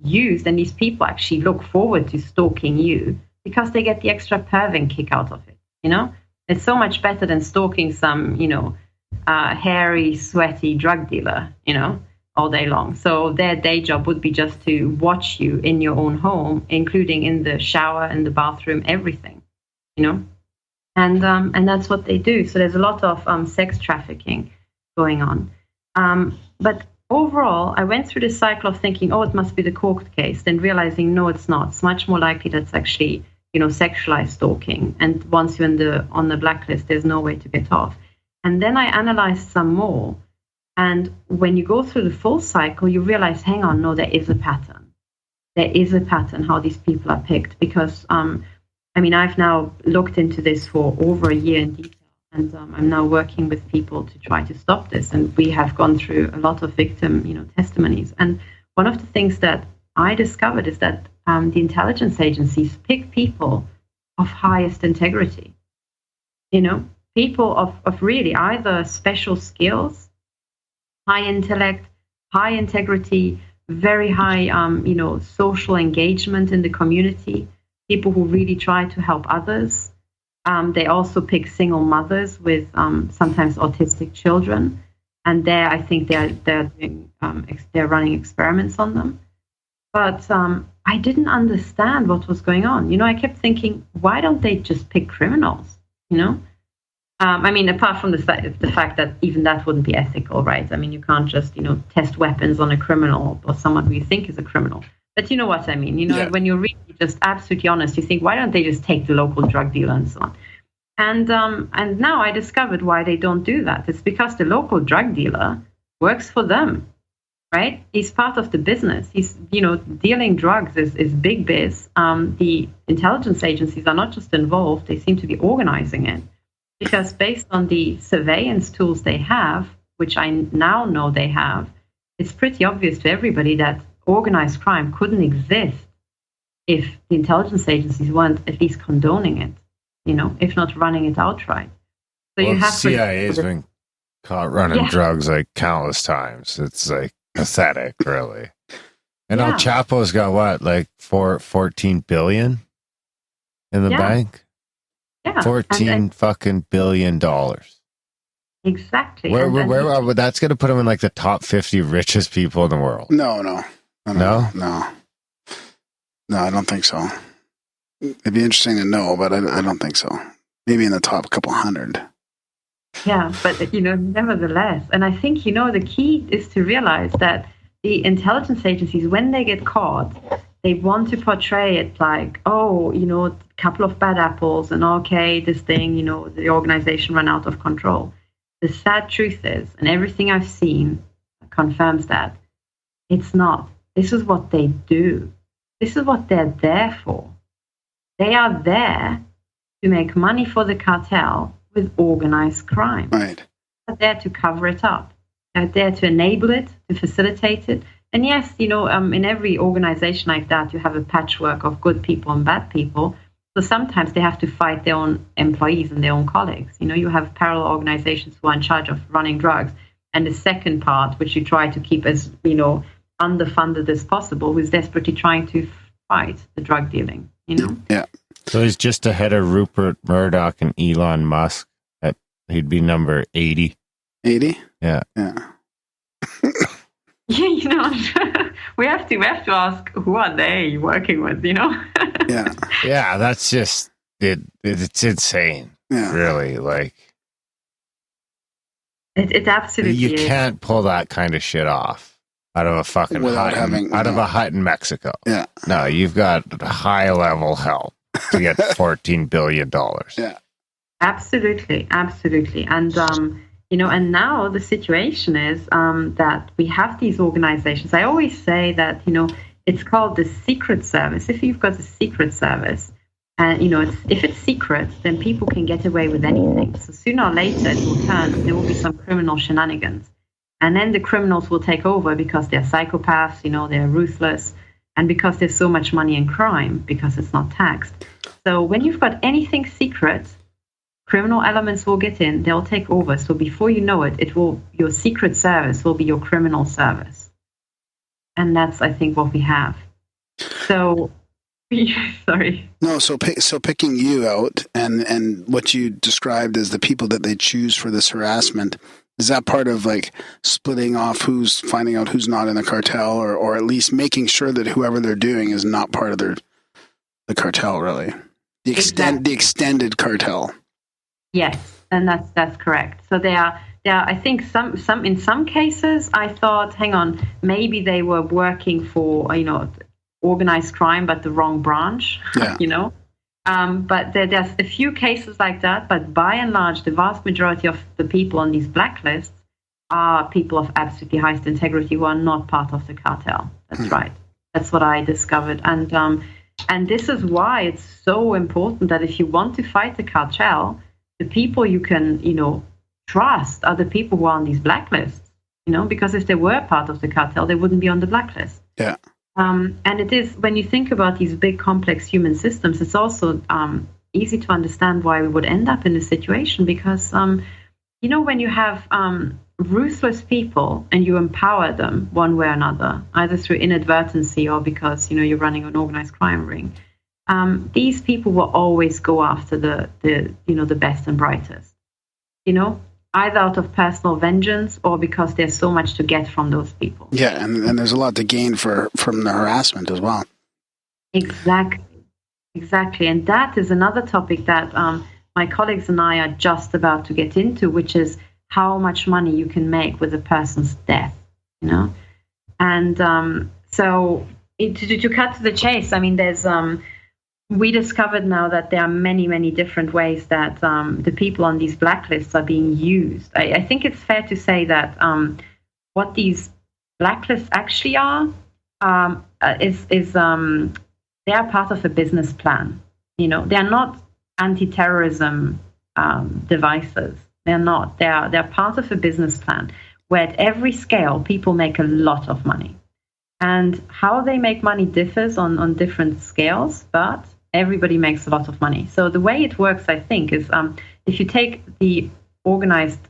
used, and these people actually look forward to stalking you because they get the extra perving kick out of it. It's so much better than stalking some, hairy, sweaty drug dealer. all day long. So their day job would be just to watch you in your own home, including in the shower, in the bathroom, everything, you know. And that's what they do. So there's a lot of sex trafficking going on. But overall, I went through this cycle of thinking, oh, it must be the court case, then realizing, no, it's not. It's much more likely that's actually, sexualized stalking. And once you're on the blacklist, there's no way to get off. And then I analyzed some more. And when you go through the full cycle, you realize, hang on, no, there is a pattern. There is a pattern how these people are picked. Because, I've now looked into this for over a year in detail. And I'm now working with people to try to stop this. And we have gone through a lot of victim, testimonies. And one of the things that I discovered is that the intelligence agencies pick people of highest integrity. People of really either special skills, high intellect, high integrity, very high, social engagement in the community, people who really try to help others. They also pick single mothers with sometimes autistic children, and there I think they're running experiments on them. But I didn't understand what was going on. I kept thinking, why don't they just pick criminals? Apart from the fact that even that wouldn't be ethical, right? You can't just test weapons on a criminal or someone who you think is a criminal. But you know what I mean. Yeah. When you're really just absolutely honest, you think, why don't they just take the local drug dealer and so on? And now I discovered why they don't do that. It's because the local drug dealer works for them, right? He's part of the business. He's, dealing drugs is big biz. The intelligence agencies are not just involved, they seem to be organizing it. Because based on the surveillance tools they have, which I now know they have, it's pretty obvious to everybody that organized crime couldn't exist if the intelligence agencies weren't at least condoning it, if not running it outright. So you have CIA has been caught running drugs like countless times. It's like pathetic, really. And El Chapo's got what, like 14 billion in the bank? Yeah. 14 fucking $billion. Exactly. Where that's going to put him in like the top 50 richest people in the world. No, I don't think so. It'd be interesting to know, but I don't think so. Maybe in the top couple hundred. Yeah, but nevertheless, and I think the key is to realize that the intelligence agencies, when they get caught, they want to portray it like, a couple of bad apples, and okay, this thing, the organization ran out of control. The sad truth is, and everything I've seen confirms that, it's not. This is what they do. This is what they're there for. They are there to make money for the cartel with organized crime. Right. They're there to cover it up. They're there to enable it, to facilitate it. And yes, in every organization like that, you have a patchwork of good people and bad people. So sometimes they have to fight their own employees and their own colleagues. You have parallel organizations who are in charge of running drugs. And the second part, which you try to keep as, underfunded as possible, who's desperately trying to fight the drug dealing, Yeah. So he's just ahead of Rupert Murdoch and Elon Musk. He'd be number 80. 80? Yeah. Yeah. Yeah, we have to ask, who are they working with, Yeah. Yeah, that's just it's insane. Yeah. Really, like it absolutely you is. can't pull that kind of shit off out of a fucking hut of a hut in Mexico. Yeah. No, you've got high level help to get $14 billion. Yeah. Absolutely. And and now the situation is that we have these organizations. I always say that, it's called the Secret Service. If you've got a Secret Service, and, if it's secret, then people can get away with anything. So sooner or later, it will turn, there will be some criminal shenanigans. And then the criminals will take over because they're psychopaths, they're ruthless, and because there's so much money in crime, because it's not taxed. So when you've got anything secret, criminal elements will get in, they'll take over. So before you know it, your Secret Service will be your criminal service. And that's, I think, what we have. So, sorry. No, so picking you out and what you described as the people that they choose for this harassment, Is that part of like splitting off finding out who's not in the cartel, or at least making sure that whoever they're doing is not part of the cartel, really? The extended cartel. Yes, and that's correct. So they are I think some in some cases I thought, hang on, maybe they were working for organized crime but the wrong branch. Yeah. But there's a few cases like that, but by and large, the vast majority of the people on these blacklists are people of absolutely highest integrity who are not part of the cartel. That's right. That's what I discovered. And this is why it's so important that if you want to fight the cartel, the people you can, trust are the people who are on these blacklists, because if they were part of the cartel, they wouldn't be on the blacklist. Yeah. And it is, when you think about these big, complex human systems, it's also easy to understand why we would end up in this situation. Because, when you have ruthless people and you empower them one way or another, either through inadvertency or because, you're running an organized crime ring, these people will always go after the best and brightest, either out of personal vengeance or because there's so much to get from those people. Yeah, and there's a lot to gain from the harassment as well. Exactly. And that is another topic that my colleagues and I are just about to get into, which is how much money you can make with a person's death, And so to cut to the chase, I mean, there's... we discovered now that there are many, many different ways that the people on these blacklists are being used. I think it's fair to say that what these blacklists actually are is they are part of a business plan. They are not anti-terrorism devices. They're not. They're part of a business plan where at every scale people make a lot of money, and how they make money differs on different scales, but everybody makes a lot of money. So the way it works, I think, is if you take the organized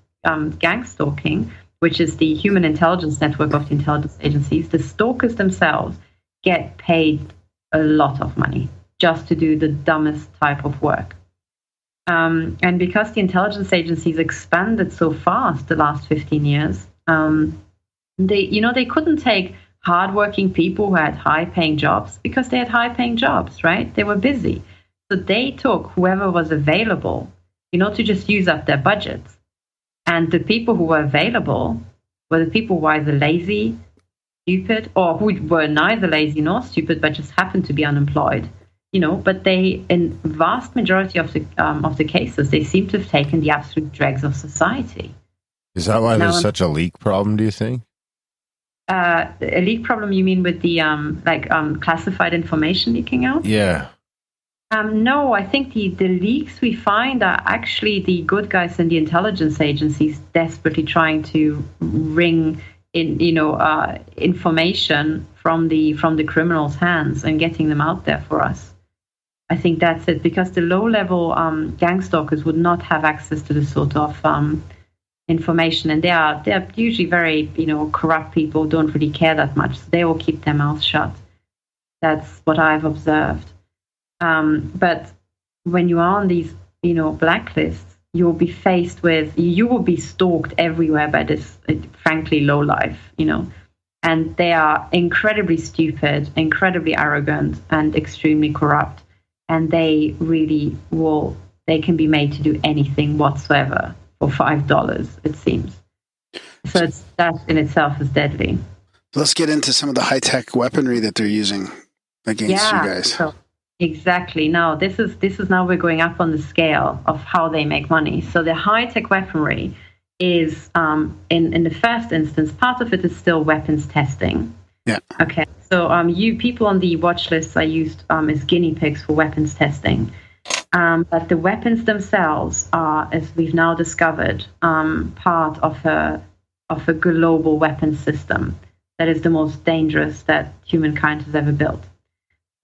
gang stalking, which is the human intelligence network of the intelligence agencies, the stalkers themselves get paid a lot of money just to do the dumbest type of work. And because the intelligence agencies expanded so fast the last 15 years, they couldn't take hardworking people who had high-paying jobs because they had high-paying jobs, right? They were busy. So they took whoever was available, to just use up their budgets. And the people who were available were the people who were either lazy, stupid, or who were neither lazy nor stupid, but just happened to be unemployed. But they, in vast majority of the cases, they seem to have taken the absolute dregs of society. Is that why there's such a leak problem, do you think? A leak problem, you mean with the classified information leaking out? Yeah. No, I think the leaks we find are actually the good guys in the intelligence agencies desperately trying to wring in, information from the criminals' hands and getting them out there for us. I think that's it, because the low-level gang stalkers would not have access to this sort of information, and they're usually very corrupt people, don't really care that much, so they will keep their mouths shut. That's what I've observed. But when you are on these blacklists, you will be stalked everywhere by this frankly low life, and they are incredibly stupid, incredibly arrogant, and extremely corrupt, and they can be made to do anything whatsoever for $5, it seems. So that in itself is deadly. Let's get into some of the high-tech weaponry that they're using against you guys. So, exactly. Now, this is now we're going up on the scale of how they make money. So the high-tech weaponry is, in the first instance, part of it is still weapons testing. Yeah. Okay. So you people on the watch lists are used as guinea pigs for weapons testing. But the weapons themselves are, as we've now discovered, part of a global weapons system that is the most dangerous that humankind has ever built.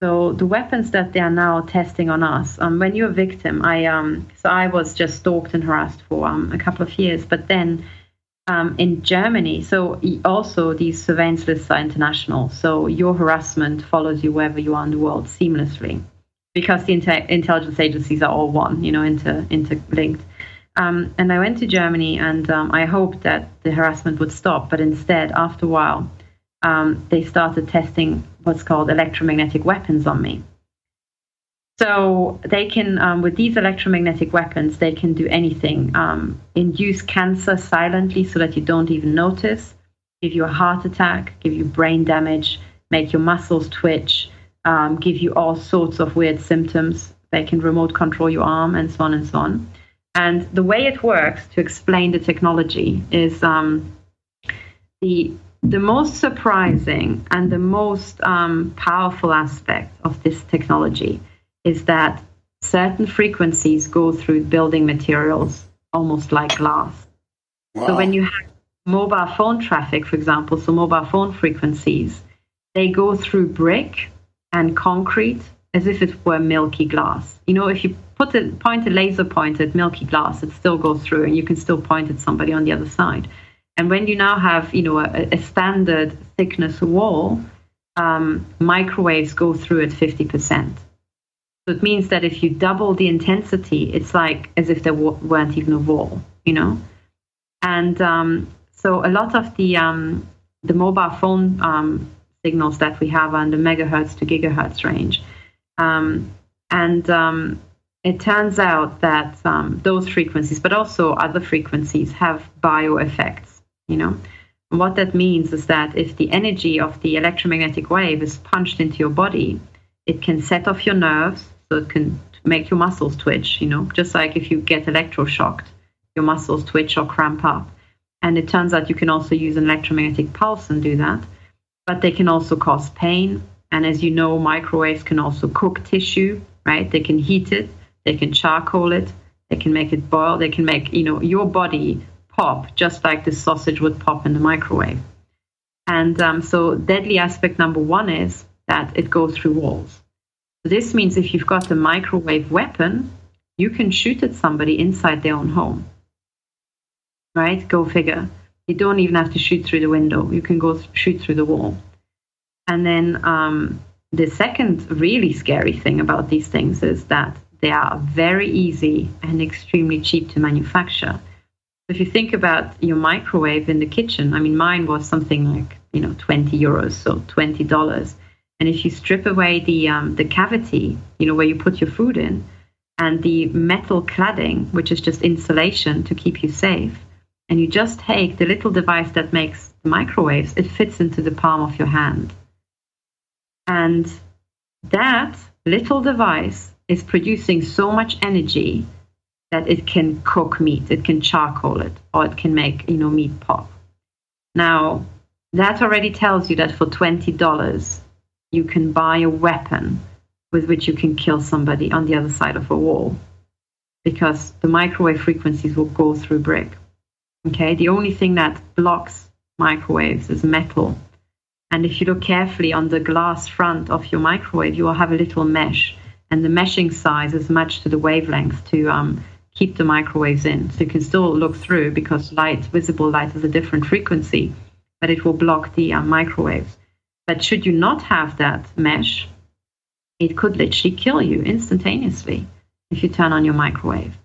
So the weapons that they are now testing on us, when you're a victim, I was just stalked and harassed for a couple of years, but then in Germany, so also these surveillance lists are international, so your harassment follows you wherever you are in the world seamlessly, because the intelligence agencies are all one, interlinked. And I went to Germany, and I hoped that the harassment would stop. But instead, after a while, they started testing what's called electromagnetic weapons on me. So they can, with these electromagnetic weapons, they can do anything. Induce cancer silently so that you don't even notice, give you a heart attack, give you brain damage, make your muscles twitch, give you all sorts of weird symptoms. They can remote control your arm, and so on and so on. And the way it works, to explain the technology, is the most surprising and the most powerful aspect of this technology is that certain frequencies go through building materials almost like glass. Wow. So when you have mobile phone traffic, for example, so mobile phone frequencies, they go through brick and concrete as if it were milky glass. You know, if you point a laser point at milky glass, it still goes through, and you can still point at somebody on the other side. And when you now have, you know, a standard thickness wall, microwaves go through at 50%. So it means that if you double the intensity, it's like as if there weren't even a wall, you know. And so a lot of the mobile phone signals that we have are in the megahertz to gigahertz range. It turns out that those frequencies, but also other frequencies, have bioeffects, you know. And what that means is that if the energy of the electromagnetic wave is punched into your body, it can set off your nerves, so it can make your muscles twitch, you know, just like if you get electroshocked, your muscles twitch or cramp up. And it turns out you can also use an electromagnetic pulse and do that. But they can also cause pain. And as you know, microwaves can also cook tissue, right? They can heat it, they can charcoal it, they can make it boil, they can make, you know, your body pop just like the sausage would pop in the microwave. And so deadly aspect number one is that it goes through walls. So this means if you've got a microwave weapon, you can shoot at somebody inside their own home, right? Go figure. You don't even have to shoot through the window. You can go shoot through the wall. And then the second really scary thing about these things is that they are very easy and extremely cheap to manufacture. If you think about your microwave in the kitchen, I mean, mine was something like, you know, 20 euros, so $20. And if you strip away the cavity, you know, where you put your food in, and the metal cladding, which is just insulation to keep you safe, and you just take the little device that makes the microwaves, it fits into the palm of your hand. And that little device is producing so much energy that it can cook meat, it can charcoal it, or it can make, you know, meat pop. Now, that already tells you that for $20, you can buy a weapon with which you can kill somebody on the other side of a wall, because the microwave frequencies will go through brick. Okay, the only thing that blocks microwaves is metal. And if you look carefully on the glass front of your microwave, you will have a little mesh. And the meshing size is matched to the wavelength to keep the microwaves in. So you can still look through, because light, visible light, is a different frequency, but it will block the microwaves. But should you not have that mesh, it could literally kill you instantaneously if you turn on your microwave.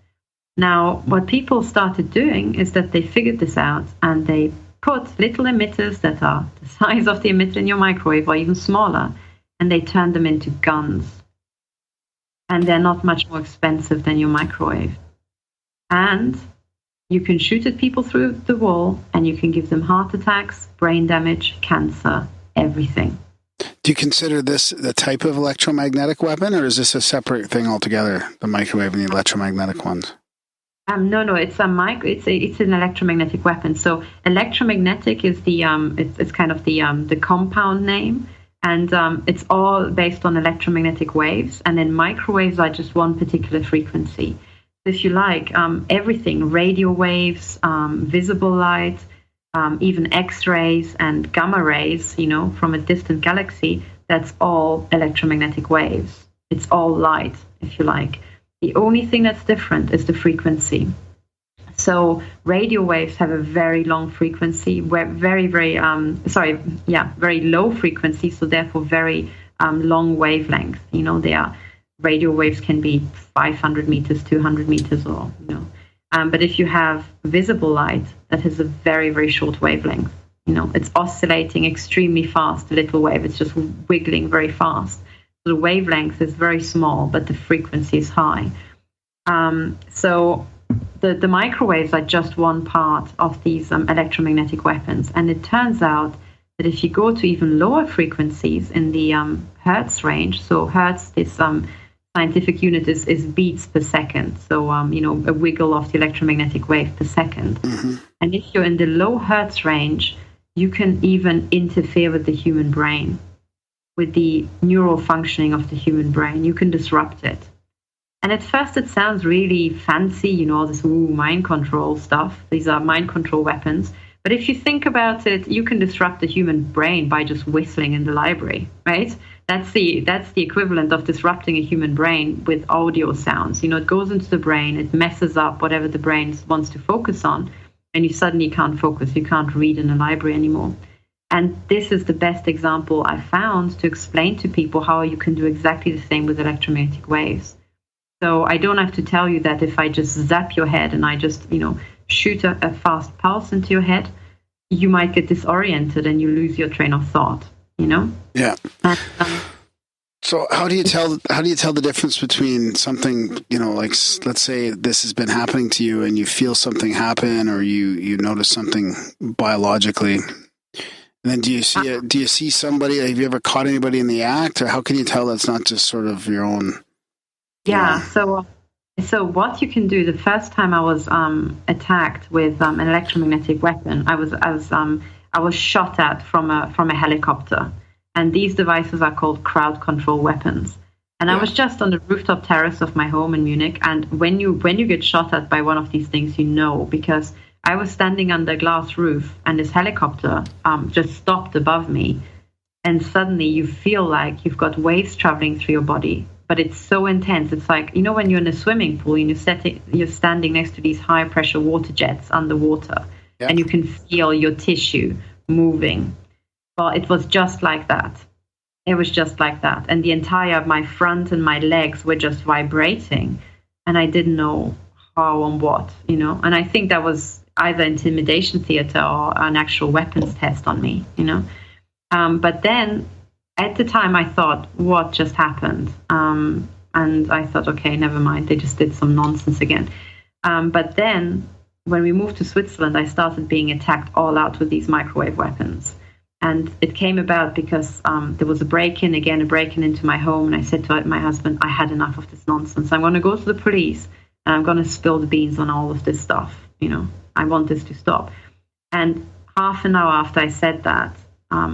Now, what people started doing is that they figured this out, and they put little emitters that are the size of the emitter in your microwave or even smaller, and they turned them into guns. And they're not much more expensive than your microwave. And you can shoot at people through the wall, and you can give them heart attacks, brain damage, cancer, everything. Do you consider this the type of electromagnetic weapon, or is this a separate thing altogether, the microwave and the electromagnetic ones? No, it's it's an electromagnetic weapon. So electromagnetic is the it's kind of the compound name, and it's all based on electromagnetic waves. And then microwaves are just one particular frequency. If you like, everything, radio waves, visible light, even X-rays and gamma rays, you know, from a distant galaxy, that's all electromagnetic waves. It's all light, if you like. The only thing that's different is the frequency. So radio waves have a very long frequency, very low frequency, so therefore very long wavelength. You know, radio waves can be 500 meters, 200 meters, or, you know. But if you have visible light, that has a very, very short wavelength. It's oscillating extremely fast, the little wave. It's just wiggling very fast. So the wavelength is very small, but the frequency is high. So the microwaves are just one part of these electromagnetic weapons. And it turns out that if you go to even lower frequencies in the hertz range, so hertz is scientific unit is beats per second. So, a wiggle of the electromagnetic wave per second. Mm-hmm. And if you're in the low hertz range, you can even interfere with the human brain, with the neural functioning of the human brain. You can disrupt it. And at first it sounds really fancy, all this mind control stuff. These are mind control weapons. But if you think about it, you can disrupt the human brain by just whistling in the library, right? That's the equivalent of disrupting a human brain with audio sounds. It goes into the brain, it messes up whatever the brain wants to focus on, and you suddenly can't focus. You can't read in a library anymore. And this is the best example I found to explain to people how you can do exactly the same with electromagnetic waves. So I don't have to tell you that if I just zap your head and I just, shoot a fast pulse into your head, you might get disoriented and you lose your train of thought, Yeah. And, so how do you tell the difference between something, like let's say this has been happening to you and you feel something happen, or you notice something biologically, and then do you see somebody? Have you ever caught anybody in the act, or how can you tell that's not just sort of your own? Yeah. So what you can do, the first time I was attacked with an electromagnetic weapon, I was shot at from a helicopter, and these devices are called crowd control weapons. And I was just on the rooftop terrace of my home in Munich, and when you get shot at by one of these things, because I was standing under a glass roof, and this helicopter just stopped above me, and suddenly you feel like you've got waves traveling through your body. But it's so intense. It's like, when you're in a swimming pool and you're standing next to these high pressure water jets underwater, and you can feel your tissue moving. Well, it was just like that. It was just like that. And my front and my legs were just vibrating. And I didn't know how and what, And I think that was either intimidation theater or an actual weapons test on me, But then, at the time, I thought, what just happened? And I thought, okay, never mind. They just did some nonsense again. But then when we moved to Switzerland, I started being attacked all out with these microwave weapons. And it came about because there was a break-in into my home. And I said to my husband, I had enough of this nonsense. I'm going to go to the police and I'm going to spill the beans on all of this stuff. I want this to stop. And half an hour after I said that,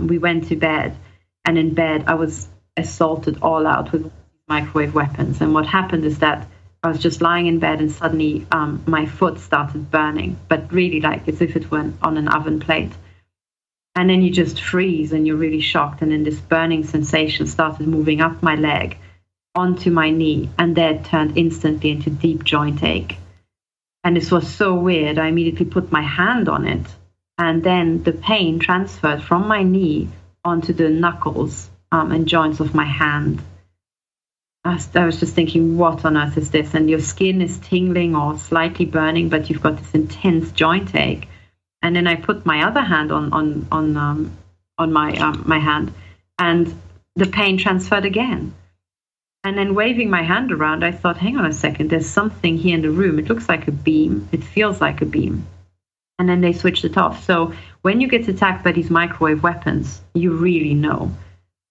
we went to bed. And in bed, I was assaulted all out with microwave weapons. And what happened is that I was just lying in bed and suddenly my foot started burning, but really like as if it were on an oven plate. And then you just freeze and you're really shocked. And then this burning sensation started moving up my leg onto my knee. And that turned instantly into deep joint ache. And this was so weird. I immediately put my hand on it. And then the pain transferred from my knee onto the knuckles and joints of my hand. I was just thinking, what on earth is this? And your skin is tingling or slightly burning, but you've got this intense joint ache. And then I put my other hand on my hand, and the pain transferred again. And then waving my hand around, I thought, hang on a second, there's something here in the room. It looks like a beam. It feels like a beam. And then they switched it off. So when you get attacked by these microwave weapons, you really know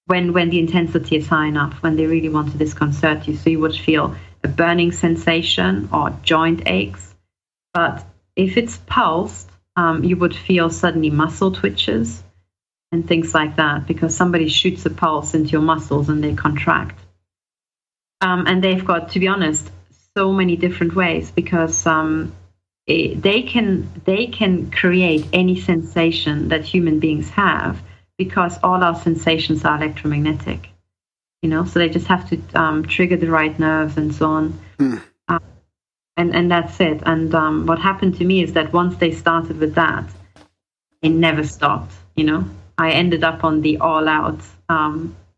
when the intensity is high enough, when they really want to disconcert you. So you would feel a burning sensation or joint aches. But if it's pulsed, you would feel suddenly muscle twitches and things like that, because somebody shoots a pulse into your muscles and they contract. And they've got, to be honest, so many different ways, because they can create any sensation that human beings have, because all our sensations are electromagnetic, so they just have to trigger the right nerves and so on. And that's it. And what happened to me is that once they started with that, it never stopped. I ended up on the all-out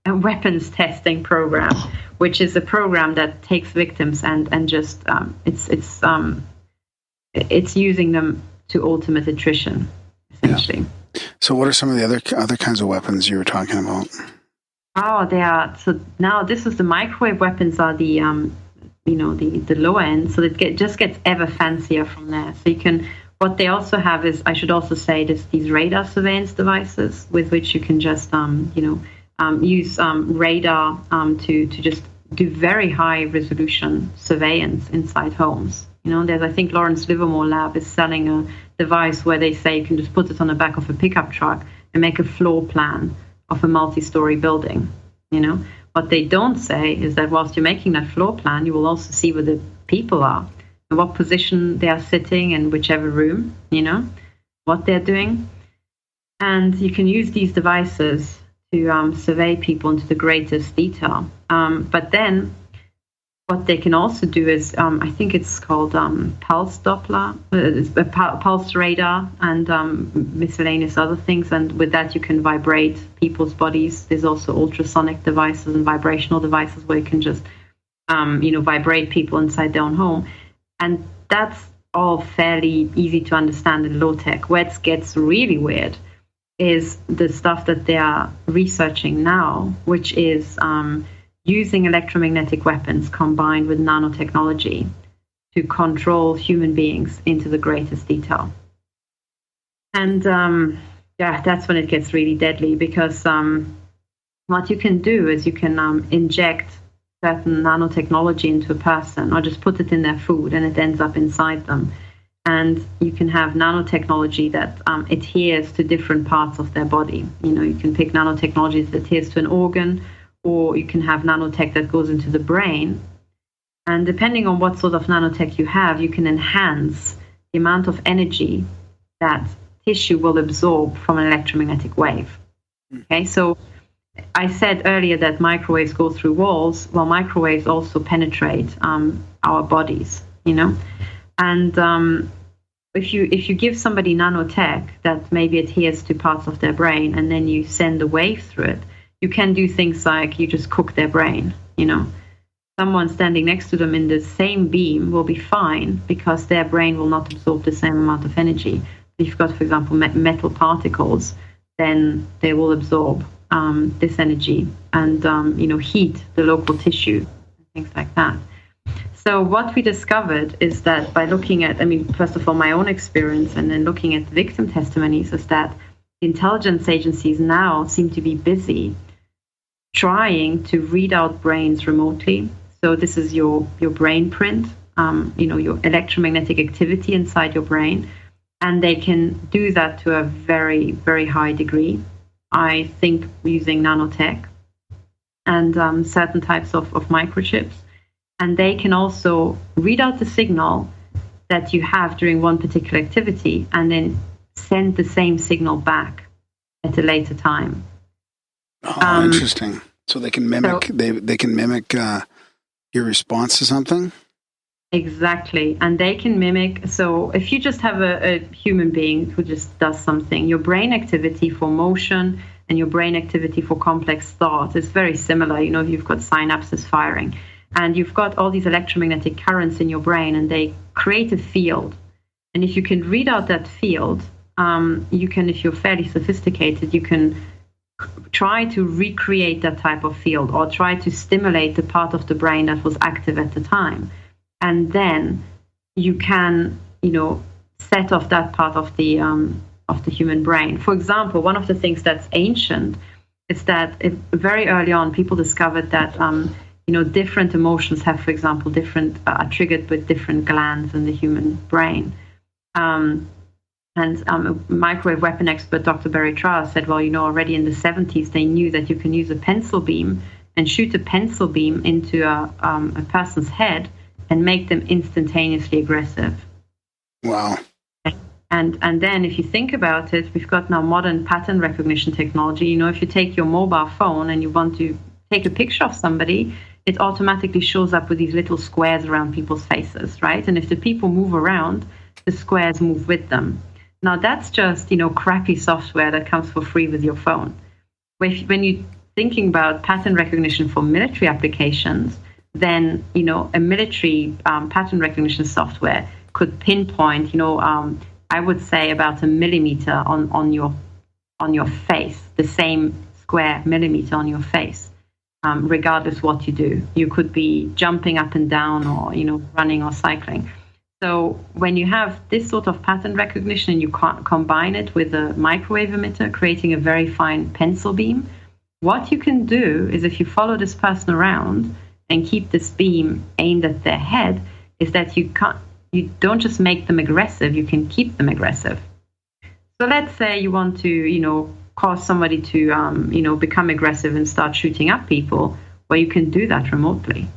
weapons testing program, which is a program that takes victims and just it's it's using them to ultimate attrition, essentially. Yeah. So what are some of the other kinds of weapons you were talking about? Oh, they are. So now this is the microwave weapons are the the low end. So it just gets ever fancier from there. So you can. What they also have is, I should also say, these radar surveillance devices with which you can just use radar to just do very high resolution surveillance inside homes. There's, I think Lawrence Livermore Lab is selling a device where they say you can just put it on the back of a pickup truck and make a floor plan of a multi-story building. What they don't say is that whilst you're making that floor plan, you will also see where the people are and what position they are sitting in whichever room, what they're doing. And you can use these devices to survey people into the greatest detail. But then what they can also do is, I think it's called pulse Doppler, pulse radar, and miscellaneous other things. And with that, you can vibrate people's bodies. There's also ultrasonic devices and vibrational devices where you can just, vibrate people inside their own home. And that's all fairly easy to understand in low tech. Where it gets really weird is the stuff that they are researching now, which is using electromagnetic weapons combined with nanotechnology to control human beings into the greatest detail. And that's when it gets really deadly, because what you can do is you can inject certain nanotechnology into a person, or just put it in their food and it ends up inside them. And you can have nanotechnology that adheres to different parts of their body. You can pick nanotechnology that adheres to an organ, or you can have nanotech that goes into the brain. And depending on what sort of nanotech you have, you can enhance the amount of energy that tissue will absorb from an electromagnetic wave. Okay, so I said earlier that microwaves go through walls. Well, microwaves also penetrate our bodies, And if you give somebody nanotech that maybe adheres to parts of their brain, and then you send a wave through it, you can do things like you just cook their brain. Someone standing next to them in the same beam will be fine because their brain will not absorb the same amount of energy. If you've got, for example, metal particles, then they will absorb this energy and heat the local tissue, things like that. So what we discovered is that by looking at, first of all, my own experience, and then looking at victim testimonies, is that intelligence agencies now seem to be busy trying to read out brains remotely. So this is your brain print, your electromagnetic activity inside your brain. And they can do that to a very, very high degree. I think using nanotech and certain types of microchips. And they can also read out the signal that you have during one particular activity and then send the same signal back at a later time. Oh, interesting. So they can mimic they can mimic your response to something? Exactly. And they can mimic. So if you just have a human being who just does something, your brain activity for motion and your brain activity for complex thought is very similar. You've got synapses firing. And you've got all these electromagnetic currents in your brain, and they create a field. And if you can read out that field, you can, if you're fairly sophisticated, you can try to recreate that type of field, or try to stimulate the part of the brain that was active at the time. And then you can, set off that part of the human brain. For example, one of the things that's ancient is that very early on, people discovered that different emotions have, for example, are triggered with different glands in the human brain. And a microwave weapon expert, Dr. Barry Trower, said, well, already in the 70s, they knew that you can use a pencil beam and shoot a pencil beam into a person's head and make them instantaneously aggressive. Wow. And then if you think about it, we've got now modern pattern recognition technology. If you take your mobile phone and you want to take a picture of somebody, it automatically shows up with these little squares around people's faces, right? And if the people move around, the squares move with them. Now, that's just, crappy software that comes for free with your phone. When you're thinking about pattern recognition for military applications, then, a military pattern recognition software could pinpoint, I would say about a millimeter on your face, the same square millimeter on your face, regardless what you do. You could be jumping up and down, or running or cycling. So when you have this sort of pattern recognition and you combine it with a microwave emitter, creating a very fine pencil beam, what you can do is, if you follow this person around and keep this beam aimed at their head, is that you don't just make them aggressive, you can keep them aggressive. So let's say you want to, cause somebody to, become aggressive and start shooting up people. Well, you can do that remotely,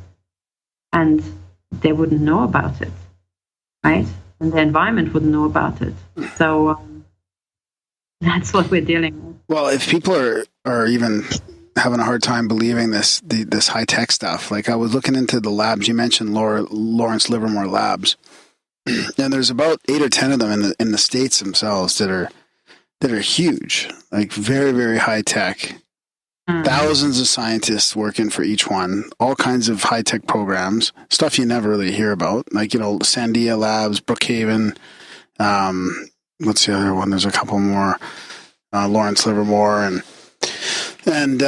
and they wouldn't know about it, right? And the environment wouldn't know about it. So that's what we're dealing with. Well, if people are even having a hard time believing this high tech stuff, like I was looking into the labs. You mentioned Lawrence Livermore Labs, and there's about 8 or 10 of them in the States themselves that are huge, like very, very high tech. Thousands of scientists working for each one, all kinds of high tech programs, stuff you never really hear about, like Sandia Labs, Brookhaven. What's the other one? There's a couple more. Lawrence Livermore and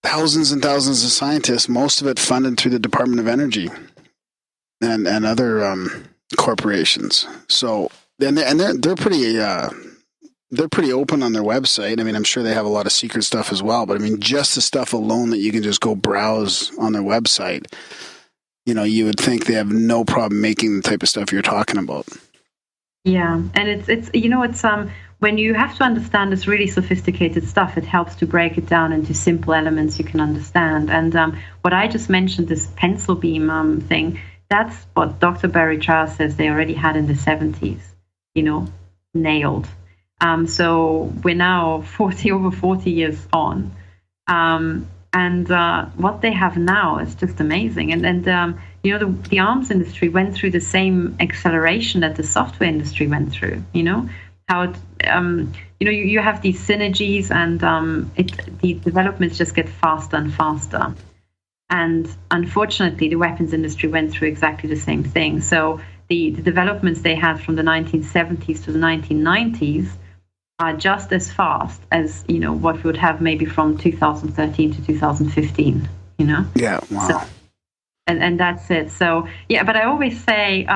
thousands and thousands of scientists, most of it funded through the Department of Energy and other corporations. So they're pretty open on their website. I mean, I'm sure they have a lot of secret stuff as well, but I mean, just the stuff alone that you can just go browse on their website, you would think they have no problem making the type of stuff you're talking about. Yeah, and it's when you have to understand this really sophisticated stuff, it helps to break it down into simple elements you can understand. And what I just mentioned, this pencil beam thing, that's what Dr. Barry Charles says they already had in the 70s, nailed. So we're now over 40 years on. And what they have now is just amazing. And the arms industry went through the same acceleration that the software industry went through, how it, you have these synergies, and the developments just get faster and faster. And unfortunately, the weapons industry went through exactly the same thing. So the developments they had from the 1970s to the 1990s are just as fast as, what we would have maybe from 2013 to 2015, Yeah, wow. So, and that's it. So, yeah, but I always say,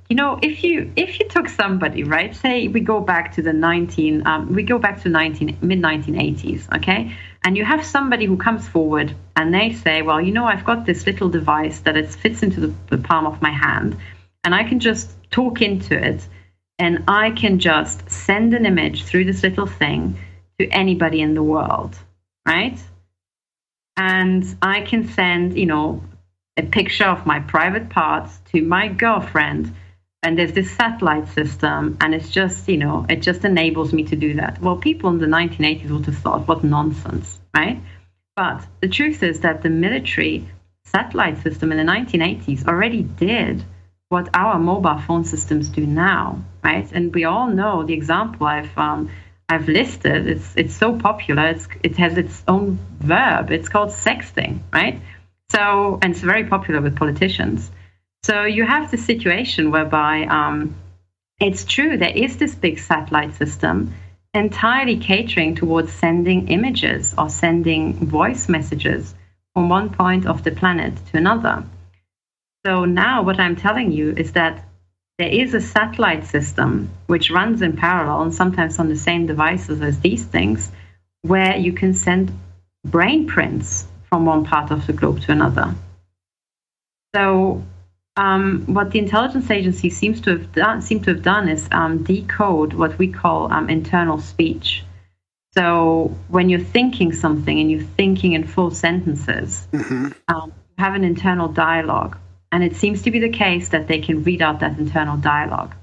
if you took somebody, right, say we go back to mid-1980s, okay, and you have somebody who comes forward and they say, well, I've got this little device that it fits into the palm of my hand, and I can just talk into it, and I can just send an image through this little thing to anybody in the world, right? And I can send, a picture of my private parts to my girlfriend, and there's this satellite system, and it's just, it just enables me to do that. Well, people in the 1980s would have thought, what nonsense, right? But the truth is that the military satellite system in the 1980s already did what our mobile phone systems do now, right? And we all know the example I've listed. It's so popular. It has its own verb. It's called sexting, right? So, and it's very popular with politicians. So you have the situation whereby it's true, there is this big satellite system entirely catering towards sending images or sending voice messages from one point of the planet to another. So now what I'm telling you is that there is a satellite system which runs in parallel and sometimes on the same devices as these things, where you can send brain prints from one part of the globe to another. So what the intelligence agency seem to have done is decode what we call internal speech. So when you're thinking something and you're thinking in full sentences, you have an internal dialogue. And it seems to be the case that they can read out that internal dialogue.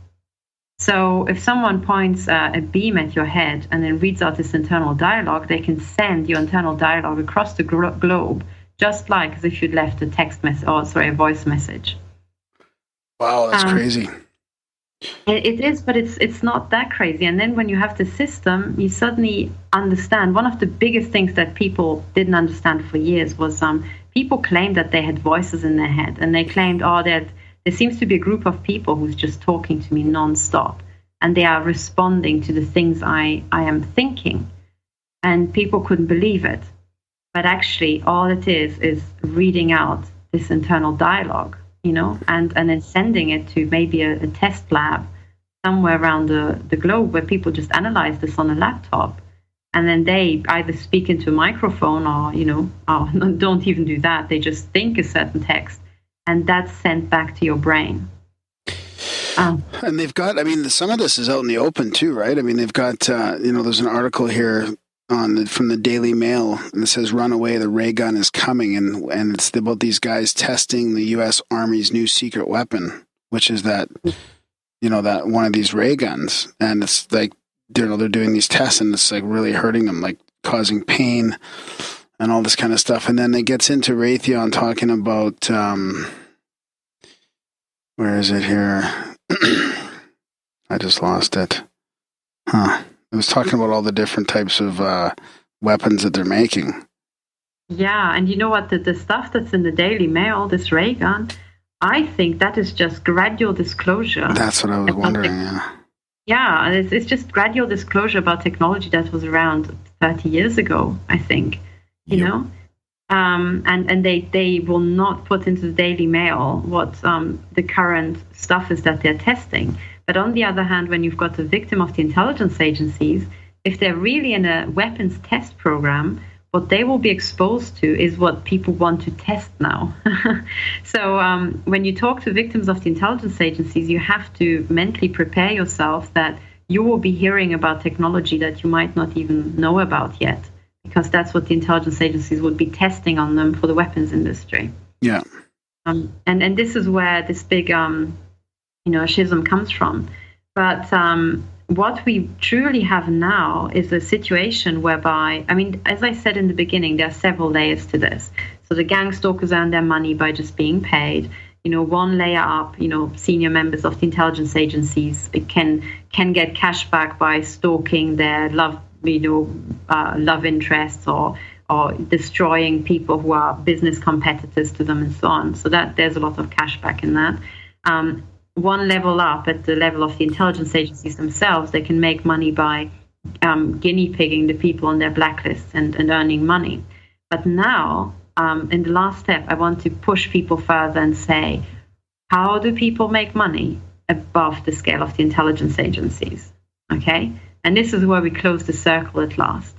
So if someone points a beam at your head and then reads out this internal dialogue, they can send your internal dialogue across the globe, just like as if you'd left a text message, a voice message. Wow, that's crazy. It is, but it's not that crazy. And then when you have the system, you suddenly understand. One of the biggest things that people didn't understand for years was people claimed that they had voices in their head, and they claimed, there seems to be a group of people who's just talking to me nonstop, and they are responding to the things I am thinking. And people couldn't believe it. But actually, all it is reading out this internal dialogue, and then sending it to maybe a test lab somewhere around the globe where people just analyze this on a laptop. And then they either speak into a microphone or, don't even do that. They just think a certain text, and that's sent back to your brain. And they've got, some of this is out in the open too, right? They've got, there's an article here from the Daily Mail, and it says, "Run away, the ray gun is coming." And it's about these guys testing the U.S. Army's new secret weapon, which is that, that one of these ray guns. And it's like, they're doing these tests, and it's like really hurting them, like causing pain and all this kind of stuff. And then it gets into Raytheon talking about, where is it here? I just lost it. It was talking about all the different types of weapons that they're making. Yeah, and you know what? The stuff that's in the Daily Mail, this ray gun, I think that is just gradual disclosure. That's what I was wondering, yeah. Yeah, it's just gradual disclosure about technology that was around 30 years ago, I think, you know? And they will not put into the Daily Mail what the current stuff is that they're testing. But on the other hand, when you've got a victim of the intelligence agencies, if they're really in a weapons test program, what they will be exposed to is what people want to test now. So when you talk to victims of the intelligence agencies, you have to mentally prepare yourself that you will be hearing about technology that you might not even know about yet, because that's what the intelligence agencies would be testing on them for the weapons industry. Yeah. And this is where this big, schism comes from. But what we truly have now is a situation whereby, as I said in the beginning, there are several layers to this. So the gang stalkers earn their money by just being paid. One layer up, senior members of the intelligence agencies can get cash back by stalking their love interests or destroying people who are business competitors to them and so on. So that there's a lot of cash back in that. One level up, at the level of the intelligence agencies themselves, they can make money by guinea pigging the people on their blacklists and earning money. But now, in the last step, I want to push people further and say, how do people make money above the scale of the intelligence agencies? Okay? And this is where we close the circle at last.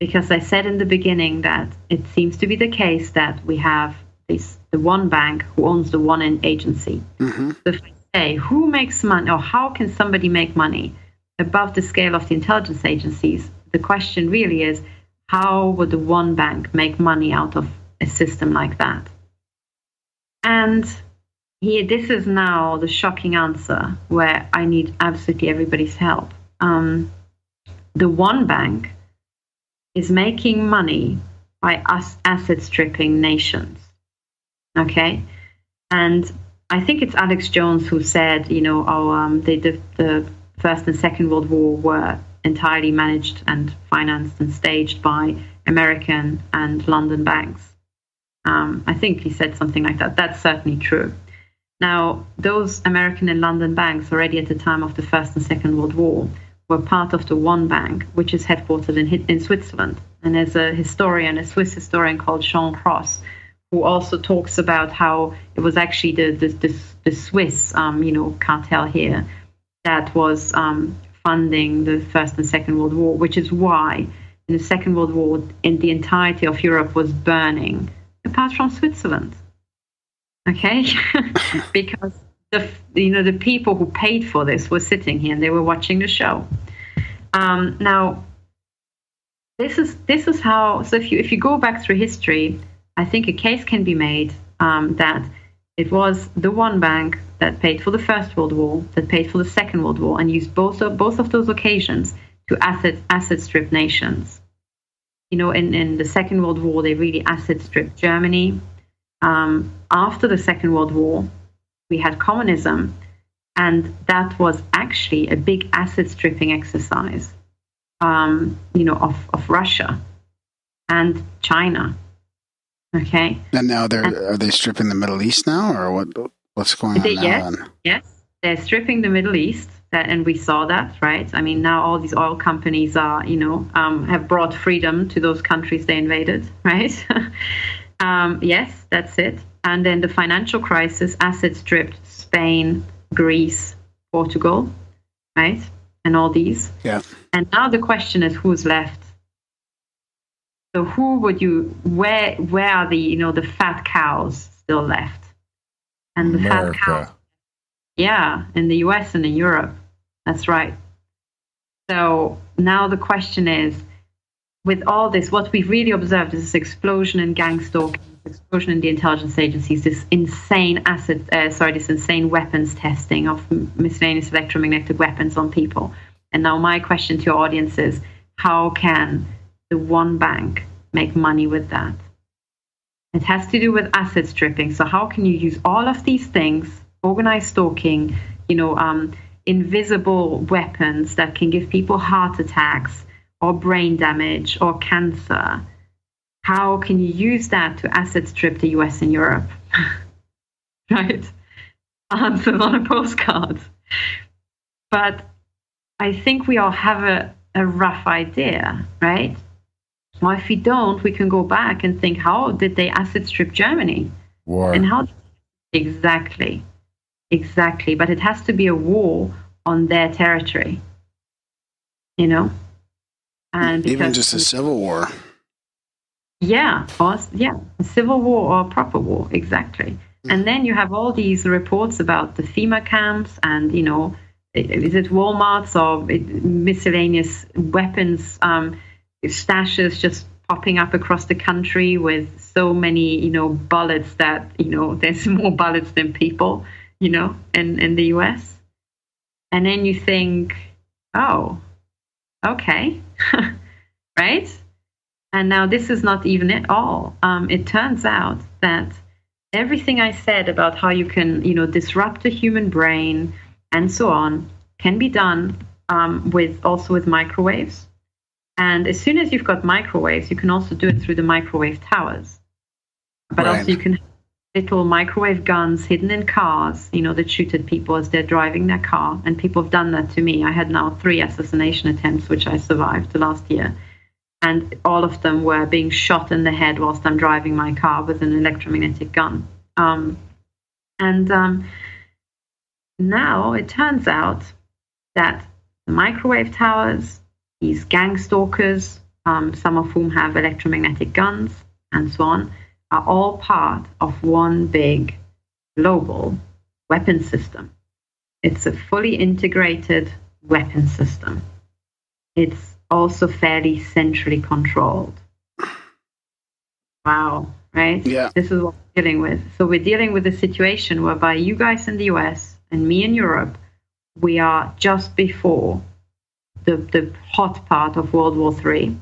Because I said in the beginning that it seems to be the case that we have the one bank who owns the one agency. Mm-hmm. So if I say, who makes money, or how can somebody make money above the scale of the intelligence agencies? The question really is, how would the one bank make money out of a system like that? And here, this is now the shocking answer where I need absolutely everybody's help. The one bank is making money by us asset stripping nations. Okay? And I think it's Alex Jones who said, the First and Second World War were entirely managed and financed and staged by American and London banks. I think he said something like that. That's certainly true. Now, those American and London banks already at the time of the First and Second World War were part of the One Bank, which is headquartered in Switzerland. And there's a Swiss historian called Jean Cross, who also talks about how it was actually the Swiss, cartel here that was funding the First and Second World War, which is why in the Second World War, in the entirety of Europe was burning, apart from Switzerland. Okay, because the people who paid for this were sitting here and they were watching the show. Now, this is how. So if you go back through history, I think a case can be made that it was the one bank that paid for the First World War, that paid for the Second World War, and used both of those occasions to asset strip nations. In the Second World War, they really asset stripped Germany. After the Second World War, we had communism, and that was actually a big asset stripping exercise, of Russia and China. Okay. And now are they stripping the Middle East now, or what? What's going on now then? Yes, they're stripping the Middle East, and we saw that, right? I mean, now all these oil companies are, have brought freedom to those countries they invaded, right? Yes, that's it. And then the financial crisis, asset stripped Spain, Greece, Portugal, right? And all these. Yeah. And now the question is, who's left? So where are the fat cows still left? And the America. fat cows, yeah, in the US and in Europe. That's right. So now the question is, with all this, what we've really observed is this explosion in gang stalking, this explosion in the intelligence agencies, this insane this insane weapons testing of miscellaneous electromagnetic weapons on people. And now my question to your audience is, how can the one bank make money with that? It has to do with asset stripping. So how can you use all of these things, organized stalking, invisible weapons that can give people heart attacks or brain damage or cancer? How can you use that to asset strip the US and Europe? Right? Answers on a postcard. But I think we all have a rough idea, right? Well, if we don't, we can go back and think, how did they asset strip Germany? War. And how exactly. But it has to be a war on their territory, and even just a civil war. Yeah, a civil war or a proper war, exactly. And then you have all these reports about the FEMA camps and, is it Walmarts or miscellaneous weapons stashes just popping up across the country with so many, bullets that, there's more bullets than people, in the US. And then you think, oh, okay, right? And now this is not even it all. It turns out that everything I said about how you can, disrupt the human brain and so on can be done with microwaves. And as soon as you've got microwaves, you can also do it through the microwave towers. But right. Also you can have little microwave guns hidden in cars, that shoot at people as they're driving their car. And people have done that to me. I had now 3 assassination attempts, which I survived the last year. And all of them were being shot in the head whilst I'm driving my car with an electromagnetic gun. Now it turns out that the microwave towers, these gang stalkers, some of whom have electromagnetic guns and so on, are all part of one big global weapon system. It's a fully integrated weapon system. It's also fairly centrally controlled. Wow, right? Yeah. This is what we're dealing with. So we're dealing with a situation whereby you guys in the US and me in Europe, we are just before the hot part of World War III,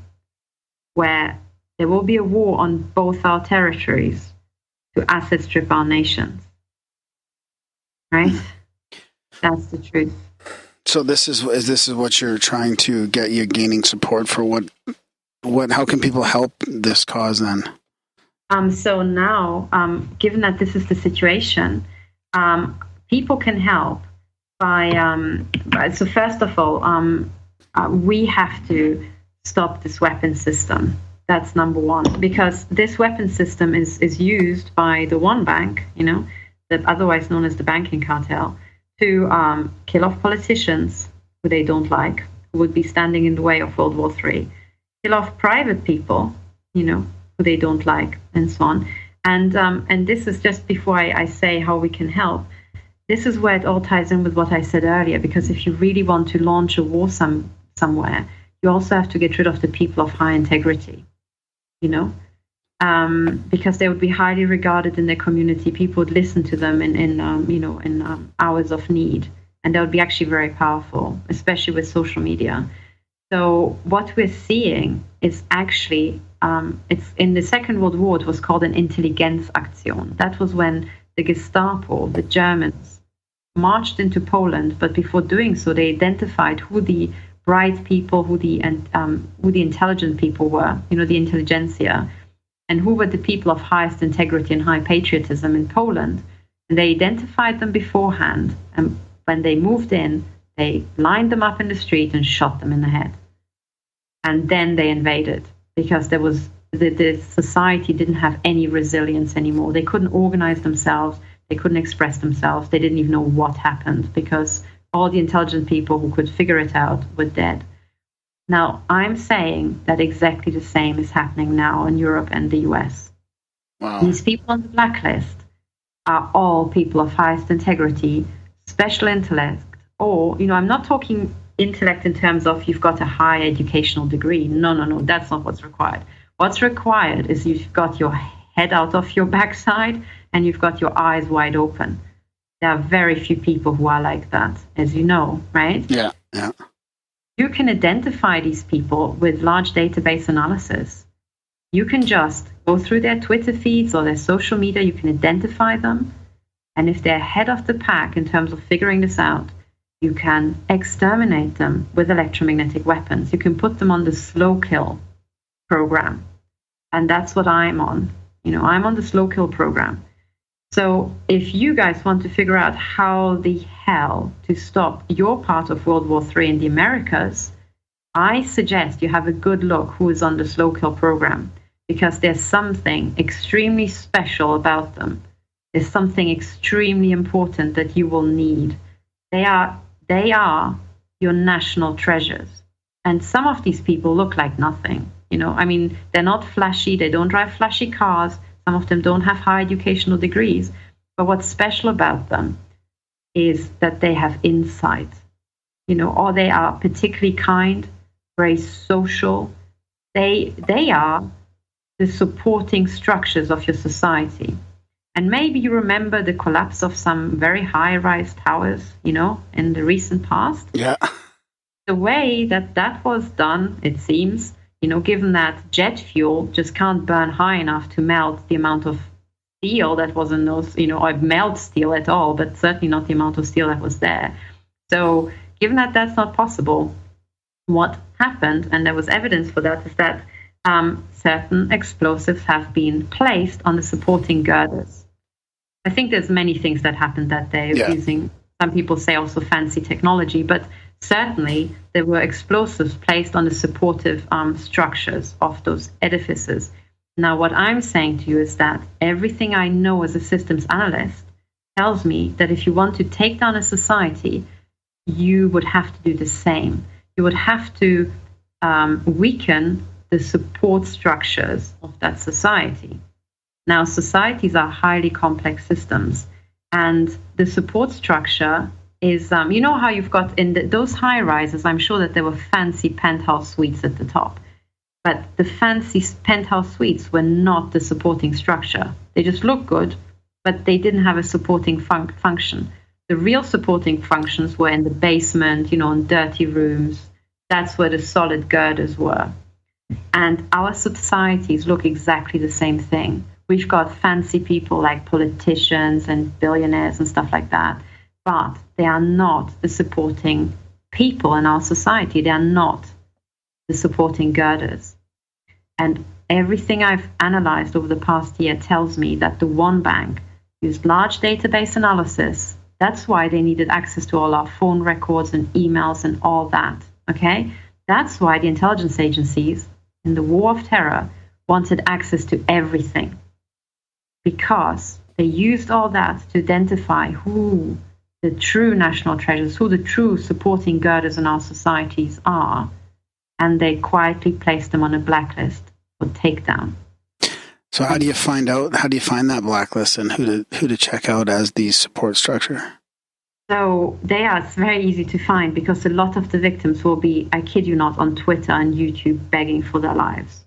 where there will be a war on both our territories to asset strip our nations. Right? That's the truth. So this is what you're trying to get, you gaining support for what how can people help this cause then? So now, given that this is the situation, people can help by, so first of all, we have to stop this weapon system. That's number one, because this weapon system is used by the one bank, otherwise known as the banking cartel, to kill off politicians who they don't like, who would be standing in the way of World War III, kill off private people, who they don't like, and so on. And this is just before I say how we can help. This is where it all ties in with what I said earlier, because if you really want to launch a war somewhere, you also have to get rid of the people of high integrity, because they would be highly regarded in their community. People would listen to them in hours of need, and that would be actually very powerful, especially with social media. So what we're seeing is actually, it's in the Second World War, it was called an Intelligenzaktion. That was when the Gestapo, the Germans, marched into Poland, but before doing so, they identified who the bright people, who the intelligent people were, the intelligentsia, and who were the people of highest integrity and high patriotism in Poland. And they identified them beforehand. And when they moved in, they lined them up in the street and shot them in the head. And then they invaded because there was the society didn't have any resilience anymore. They couldn't organize themselves. They couldn't express themselves. They didn't even know what happened because all the intelligent people who could figure it out were dead. Now, I'm saying that exactly the same is happening now in Europe and the US. Wow. These people on the blacklist are all people of highest integrity, special intellect, or, I'm not talking intellect in terms of you've got a high educational degree. No, that's not what's required. What's required is you've got your head out of your backside and you've got your eyes wide open. There are very few people who are like that, as you know, right? Yeah. You can identify these people with large database analysis. You can just go through their Twitter feeds or their social media. You can identify them. And if they're ahead of the pack in terms of figuring this out, you can exterminate them with electromagnetic weapons. You can put them on the slow kill program. And that's what I'm on. I'm on the slow kill program. So if you guys want to figure out how the hell to stop your part of World War III in the Americas, I suggest you have a good look who is on the slow kill program, because there's something extremely special about them. There's something extremely important that you will need. They are your national treasures. And some of these people look like nothing. They're not flashy. They don't drive flashy cars. Some of them don't have high educational degrees. But what's special about them is that they have insight, or they are particularly kind, very social. They are the supporting structures of your society. And maybe you remember the collapse of some very high-rise towers, in the recent past. Yeah. The way that was done, it seems, given that jet fuel just can't burn high enough to melt the amount of steel that was in those, or melt steel at all, but certainly not the amount of steel that was there. So given that that's not possible, what happened, and there was evidence for that, is that certain explosives have been placed on the supporting girders. I think there's many things that happened that day using, some people say also fancy technology, but certainly there were explosives placed on the supportive structures of those edifices. Now, what I'm saying to you is that everything I know as a systems analyst tells me that if you want to take down a society, you would have to do the same. You would have to weaken the support structures of that society. Now, societies are highly complex systems, and the support structure is, how you've got in those high rises, I'm sure that there were fancy penthouse suites at the top, but the fancy penthouse suites were not the supporting structure. They just look good, but they didn't have a supporting function. The real supporting functions were in the basement, in dirty rooms. That's where the solid girders were. And our societies look exactly the same thing. We've got fancy people like politicians and billionaires and stuff like that, but they are not the supporting people in our society. They are not the supporting girders. And everything I've analyzed over the past year tells me that the one bank used large database analysis. That's why they needed access to all our phone records and emails and all that, okay? That's why the intelligence agencies in the war of terror wanted access to everything, because they used all that to identify who the true national treasures, who the true supporting girders in our societies are, and they quietly placed them on a blacklist for takedown. So how do you find that blacklist and who to check out as the support structure? So it's very easy to find, because a lot of the victims will be, I kid you not, on Twitter and YouTube begging for their lives.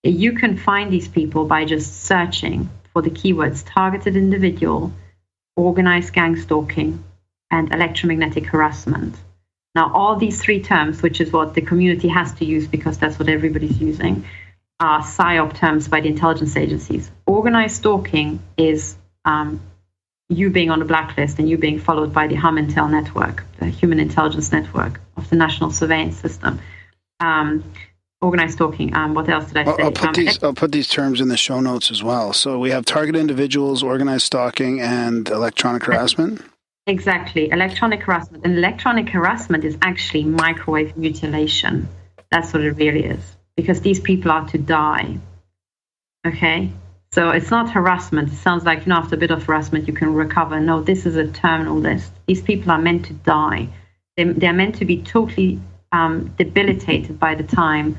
You can find these people by just searching for the keywords targeted individual, organized gang stalking, and electromagnetic harassment. Now, all these three terms, which is what the community has to use because that's what everybody's using, are PSYOP terms by the intelligence agencies. Organized stalking is you being on a blacklist and you being followed by the HUMINTEL network, the Human Intelligence Network of the National Surveillance System. organized stalking. What else did I say? I'll put these terms in the show notes as well. So we have targeted individuals, organized stalking, and electronic harassment. Exactly, electronic harassment. And electronic harassment is actually microwave mutilation. That's what it really is, because these people are to die. Okay, so it's not harassment. It sounds like, after a bit of harassment you can recover. No, this is a terminal list. These people are meant to die. They're meant to be totally debilitated by the time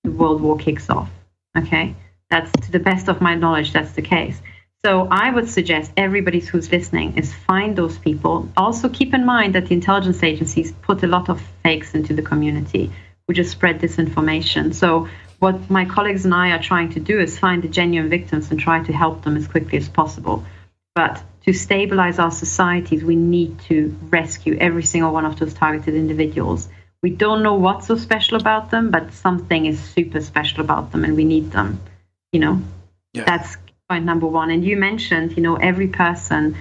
the World War kicks off. Okay, that's, to the best of my knowledge, that's the case. So I would suggest everybody who's listening is find those people. Also keep in mind that the intelligence agencies put a lot of fakes into the community who just spread disinformation. So what my colleagues and I are trying to do is find the genuine victims and try to help them as quickly as possible. But to stabilize our societies, we need to rescue every single one of those targeted individuals. We don't know what's so special about them, but something is super special about them and we need them. Yeah. That's point number one. And you mentioned, every person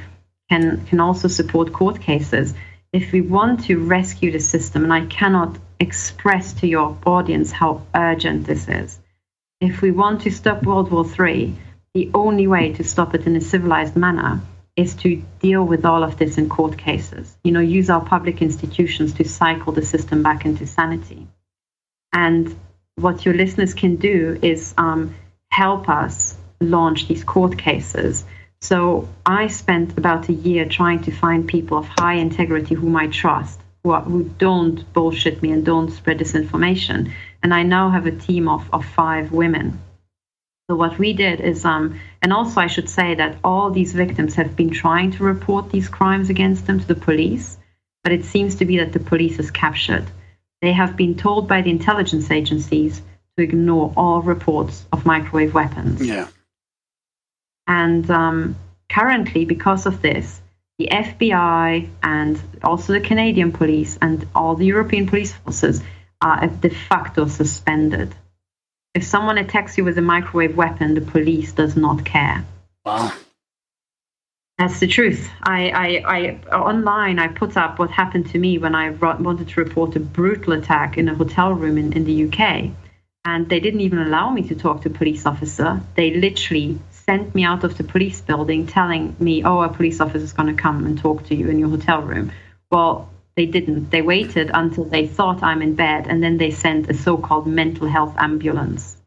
can also support court cases. If we want to rescue the system, and I cannot express to your audience how urgent this is. If we want to stop World War III, the only way to stop it in a civilized manner is to deal with all of this in court cases. Use our public institutions to cycle the system back into sanity. And what your listeners can do is help us launch these court cases. So I spent about a year trying to find people of high integrity whom I trust, who don't bullshit me and don't spread disinformation. And I now have a team of 5 women. So what we did is, and also I should say that all these victims have been trying to report these crimes against them to the police, but it seems to be that the police is captured. They have been told by the intelligence agencies to ignore all reports of microwave weapons. Yeah. And currently, because of this, the FBI and also the Canadian police and all the European police forces are de facto suspended. If someone attacks you with a microwave weapon, the police does not care. Wow. That's the truth. I online, I put up what happened to me when I wanted to report a brutal attack in a hotel room in the UK. And they didn't even allow me to talk to a police officer. They literally sent me out of the police building telling me, a police officer is going to come and talk to you in your hotel room. Well, they didn't. They waited until they thought I'm in bed, and then they sent a so-called mental health ambulance.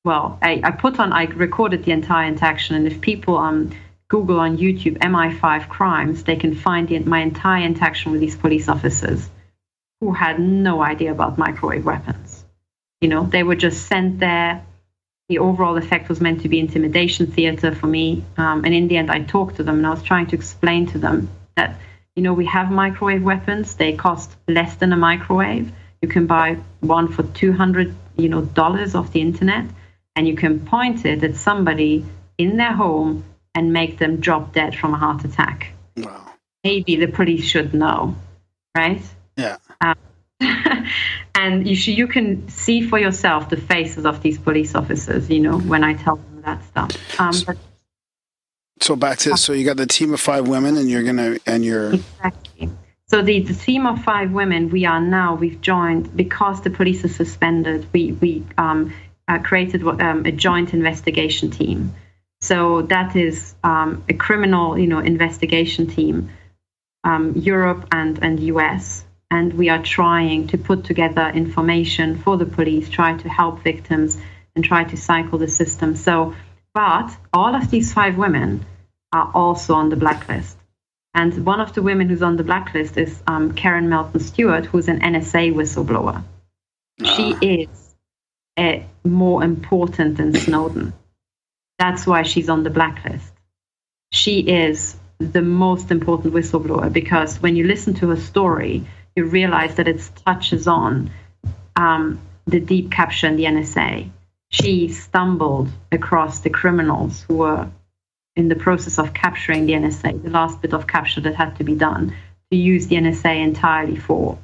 Well, I recorded the entire interaction, and if people Google on YouTube MI5 crimes, they can find my entire interaction with these police officers who had no idea about microwave weapons. They were just sent there. The overall effect was meant to be intimidation theater for me. And in the end, I talked to them and I was trying to explain to them that, we have microwave weapons. They cost less than a microwave. You can buy one for $200, dollars off the internet, and you can point it at somebody in their home and make them drop dead from a heart attack. Wow. Maybe the police should know, right? Yeah. And you can see for yourself the faces of these police officers, when I tell them that stuff. So back to so you got the team of 5 women, and you're exactly. So the team of 5 women, we've joined because the police are suspended. We created a joint investigation team. So that is a criminal, investigation team, Europe and US. And we are trying to put together information for the police, try to help victims and try to cycle the system. But all of these 5 women are also on the blacklist. And one of the women who's on the blacklist is Karen Melton Stewart, who's an NSA whistleblower. She is more important than Snowden. That's why she's on the blacklist. She is the most important whistleblower because when you listen to her story, you realize that it touches on the deep capture in the NSA. She stumbled across the criminals who were in the process of capturing the NSA, the last bit of capture that had to be done, to use the NSA entirely for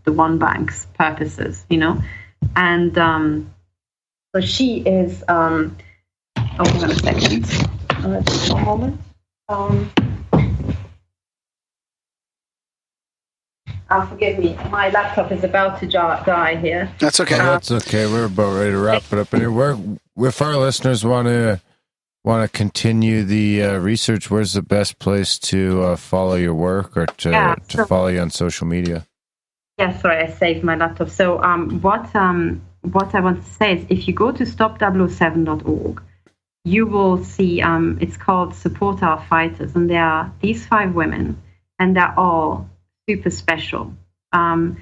the one bank's purposes, And so she is, hold on a second, just a moment. Forgive me, my laptop is about to die here. That's okay. That's okay. We're about ready to wrap it up. And if our listeners want to continue the research, where's the best place to follow your work or to follow you on social media? Yeah, sorry, I saved my laptop. So what I want to say is, if you go to stop007.org, you will see it's called Support Our Fighters, and there are these 5 women, and they're all super special. Karen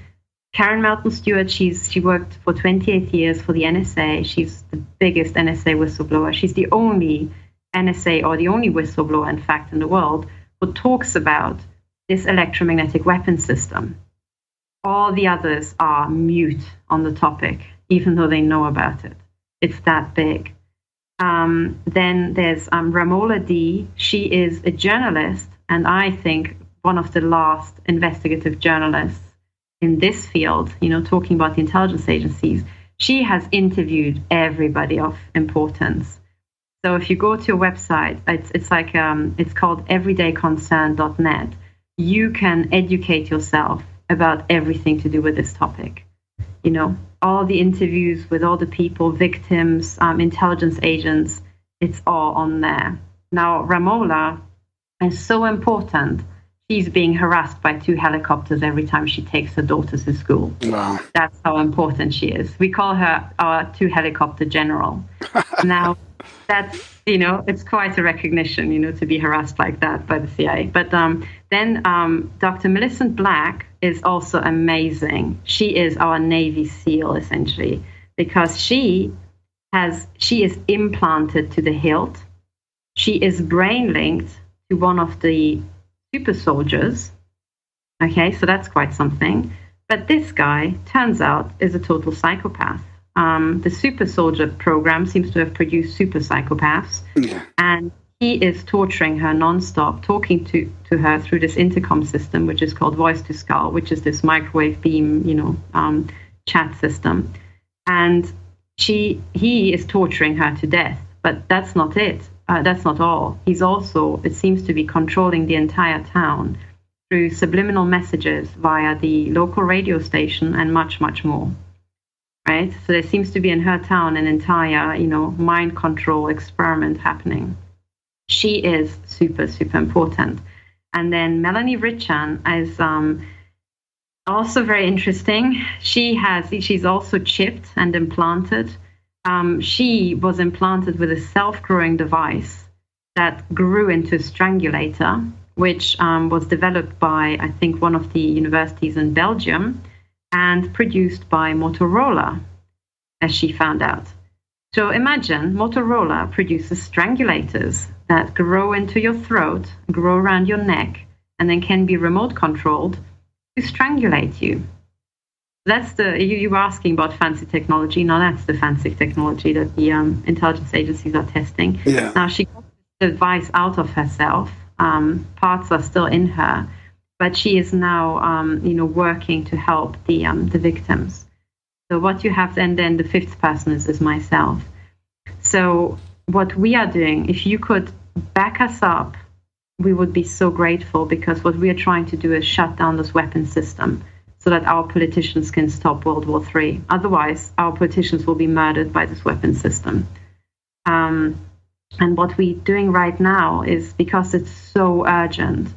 Melton Stewart, she worked for 28 years for the NSA. She's the biggest NSA whistleblower. She's the only NSA, or the only whistleblower, in fact, in the world, who talks about this electromagnetic weapon system. All the others are mute on the topic, even though they know about it. It's that big. Then there's Ramola D. She is a journalist, and I think one of the last investigative journalists in this field, talking about the intelligence agencies. She has interviewed everybody of importance. So if you go to a website, it's called everydayconcern.net. You can educate yourself about everything to do with this topic. All the interviews with all the people, victims, intelligence agents, it's all on there. Now, Ramola is so important. She's being harassed by 2 helicopters every time she takes her daughters to school. Wow. That's how important she is. We call her our 2 helicopter general. Now, that's, it's quite a recognition, to be harassed like that by the CIA. But then Dr. Millicent Black is also amazing. She is our Navy SEAL, essentially, because she is implanted to the hilt. She is brain linked to one of the super soldiers. Okay, so that's quite something. But this guy, turns out, is a total psychopath. The super soldier program seems to have produced super psychopaths. Yeah. And he is torturing her nonstop, talking to her through this intercom system, which is called Voice to Skull, which is this microwave beam, chat system. And he is torturing her to death. But that's not it. That's not all. He's also, it seems to be, controlling the entire town through subliminal messages via the local radio station and much, much more. Right? So there seems to be in her town an entire, mind control experiment happening. She is super, super important. And then Melanie Richan is also very interesting. She's also chipped and implanted. She was implanted with a self-growing device that grew into a strangulator, which was developed by, I think, one of the universities in Belgium and produced by Motorola, as she found out. So imagine Motorola produces strangulators that grow into your throat, grow around your neck, and then can be remote controlled to strangulate you. That's you were asking about fancy technology. Now that's the fancy technology that the intelligence agencies are testing. Yeah. Now she got the device out of herself. Parts are still in her, but she is now, working to help the victims. So what you have then the 5th person is myself. So what we are doing, if you could back us up, we would be so grateful, because what we are trying to do is shut down this weapon system so that our politicians can stop World War III. Otherwise, our politicians will be murdered by this weapon system. And what we're doing right now is, because it's so urgent,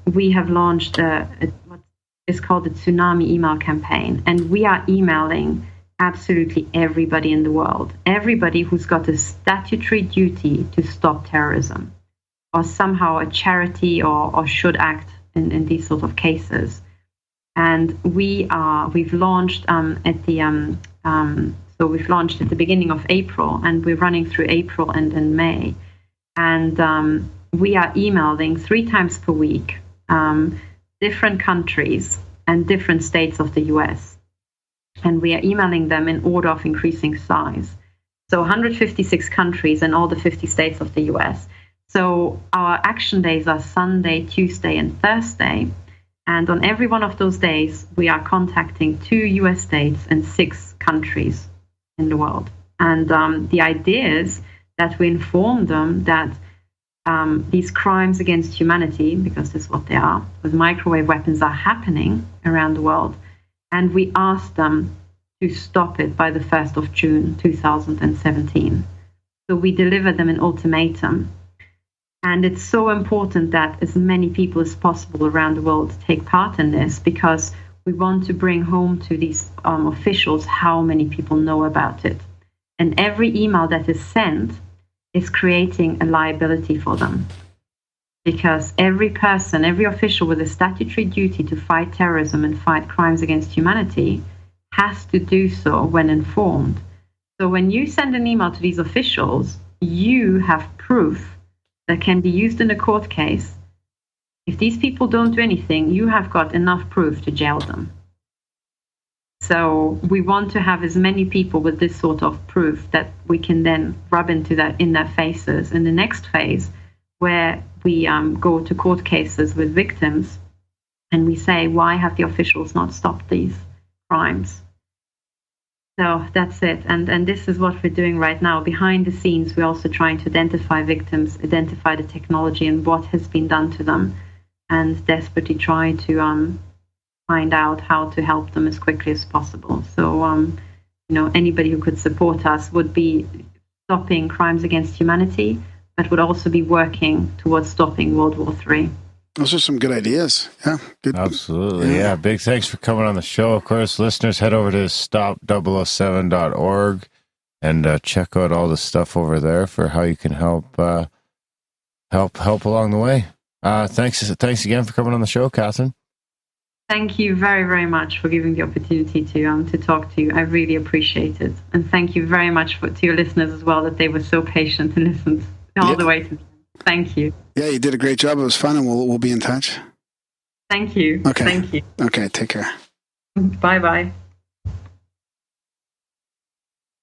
we have launched what is called the Tsunami Email Campaign. And we are emailing absolutely everybody in the world, everybody who's got a statutory duty to stop terrorism, or somehow a charity or should act in these sort of cases. And we've launched we've launched at the beginning of April, and we're running through April and May. And we are emailing 3 times per week, different countries and different states of the US. And we are emailing them in order of increasing size. So 156 countries in all the 50 states of the US. So our action days are Sunday, Tuesday, and Thursday. And on every one of those days, we are contacting 2 US states and 6 countries in the world. And the idea is that we inform them that these crimes against humanity, because that's what they are, with microwave weapons are happening around the world. And we asked them to stop it by the 1st of June 2017. So we delivered them an ultimatum. And it's so important that as many people as possible around the world take part in this, because we want to bring home to these officials how many people know about it. And every email that is sent is creating a liability for them. Because every person, every official with a statutory duty to fight terrorism and fight crimes against humanity has to do so when informed. So when you send an email to these officials, you have proof that can be used in a court case. If these people don't do anything, you have got enough proof to jail them. So we want to have as many people with this sort of proof that we can then rub into that in their faces in the next phase, where we go to court cases with victims and we say, why have the officials not stopped these crimes? So that's it. And this is what we're doing right now. Behind the scenes, we're also trying to identify victims, identify the technology and what has been done to them, and desperately try to find out how to help them as quickly as possible. So, anybody who could support us would be stopping crimes against humanity, but would also be working towards stopping World War III. Those are some good ideas. Yeah, good. Absolutely. Yeah. Big thanks for coming on the show. Of course, listeners, head over to stop007.org and check out all the stuff over there for how you can help along the way. Thanks again for coming on the show, Katherine. Thank you very, very much for giving the opportunity to talk to you. I really appreciate it. And thank you very much to your listeners as well, that they were so patient and listened all the way to the end. Thank you. Yeah, you did a great job. It was fun, and we'll be in touch. Thank you. Okay. Thank you. Okay, take care. Bye-bye.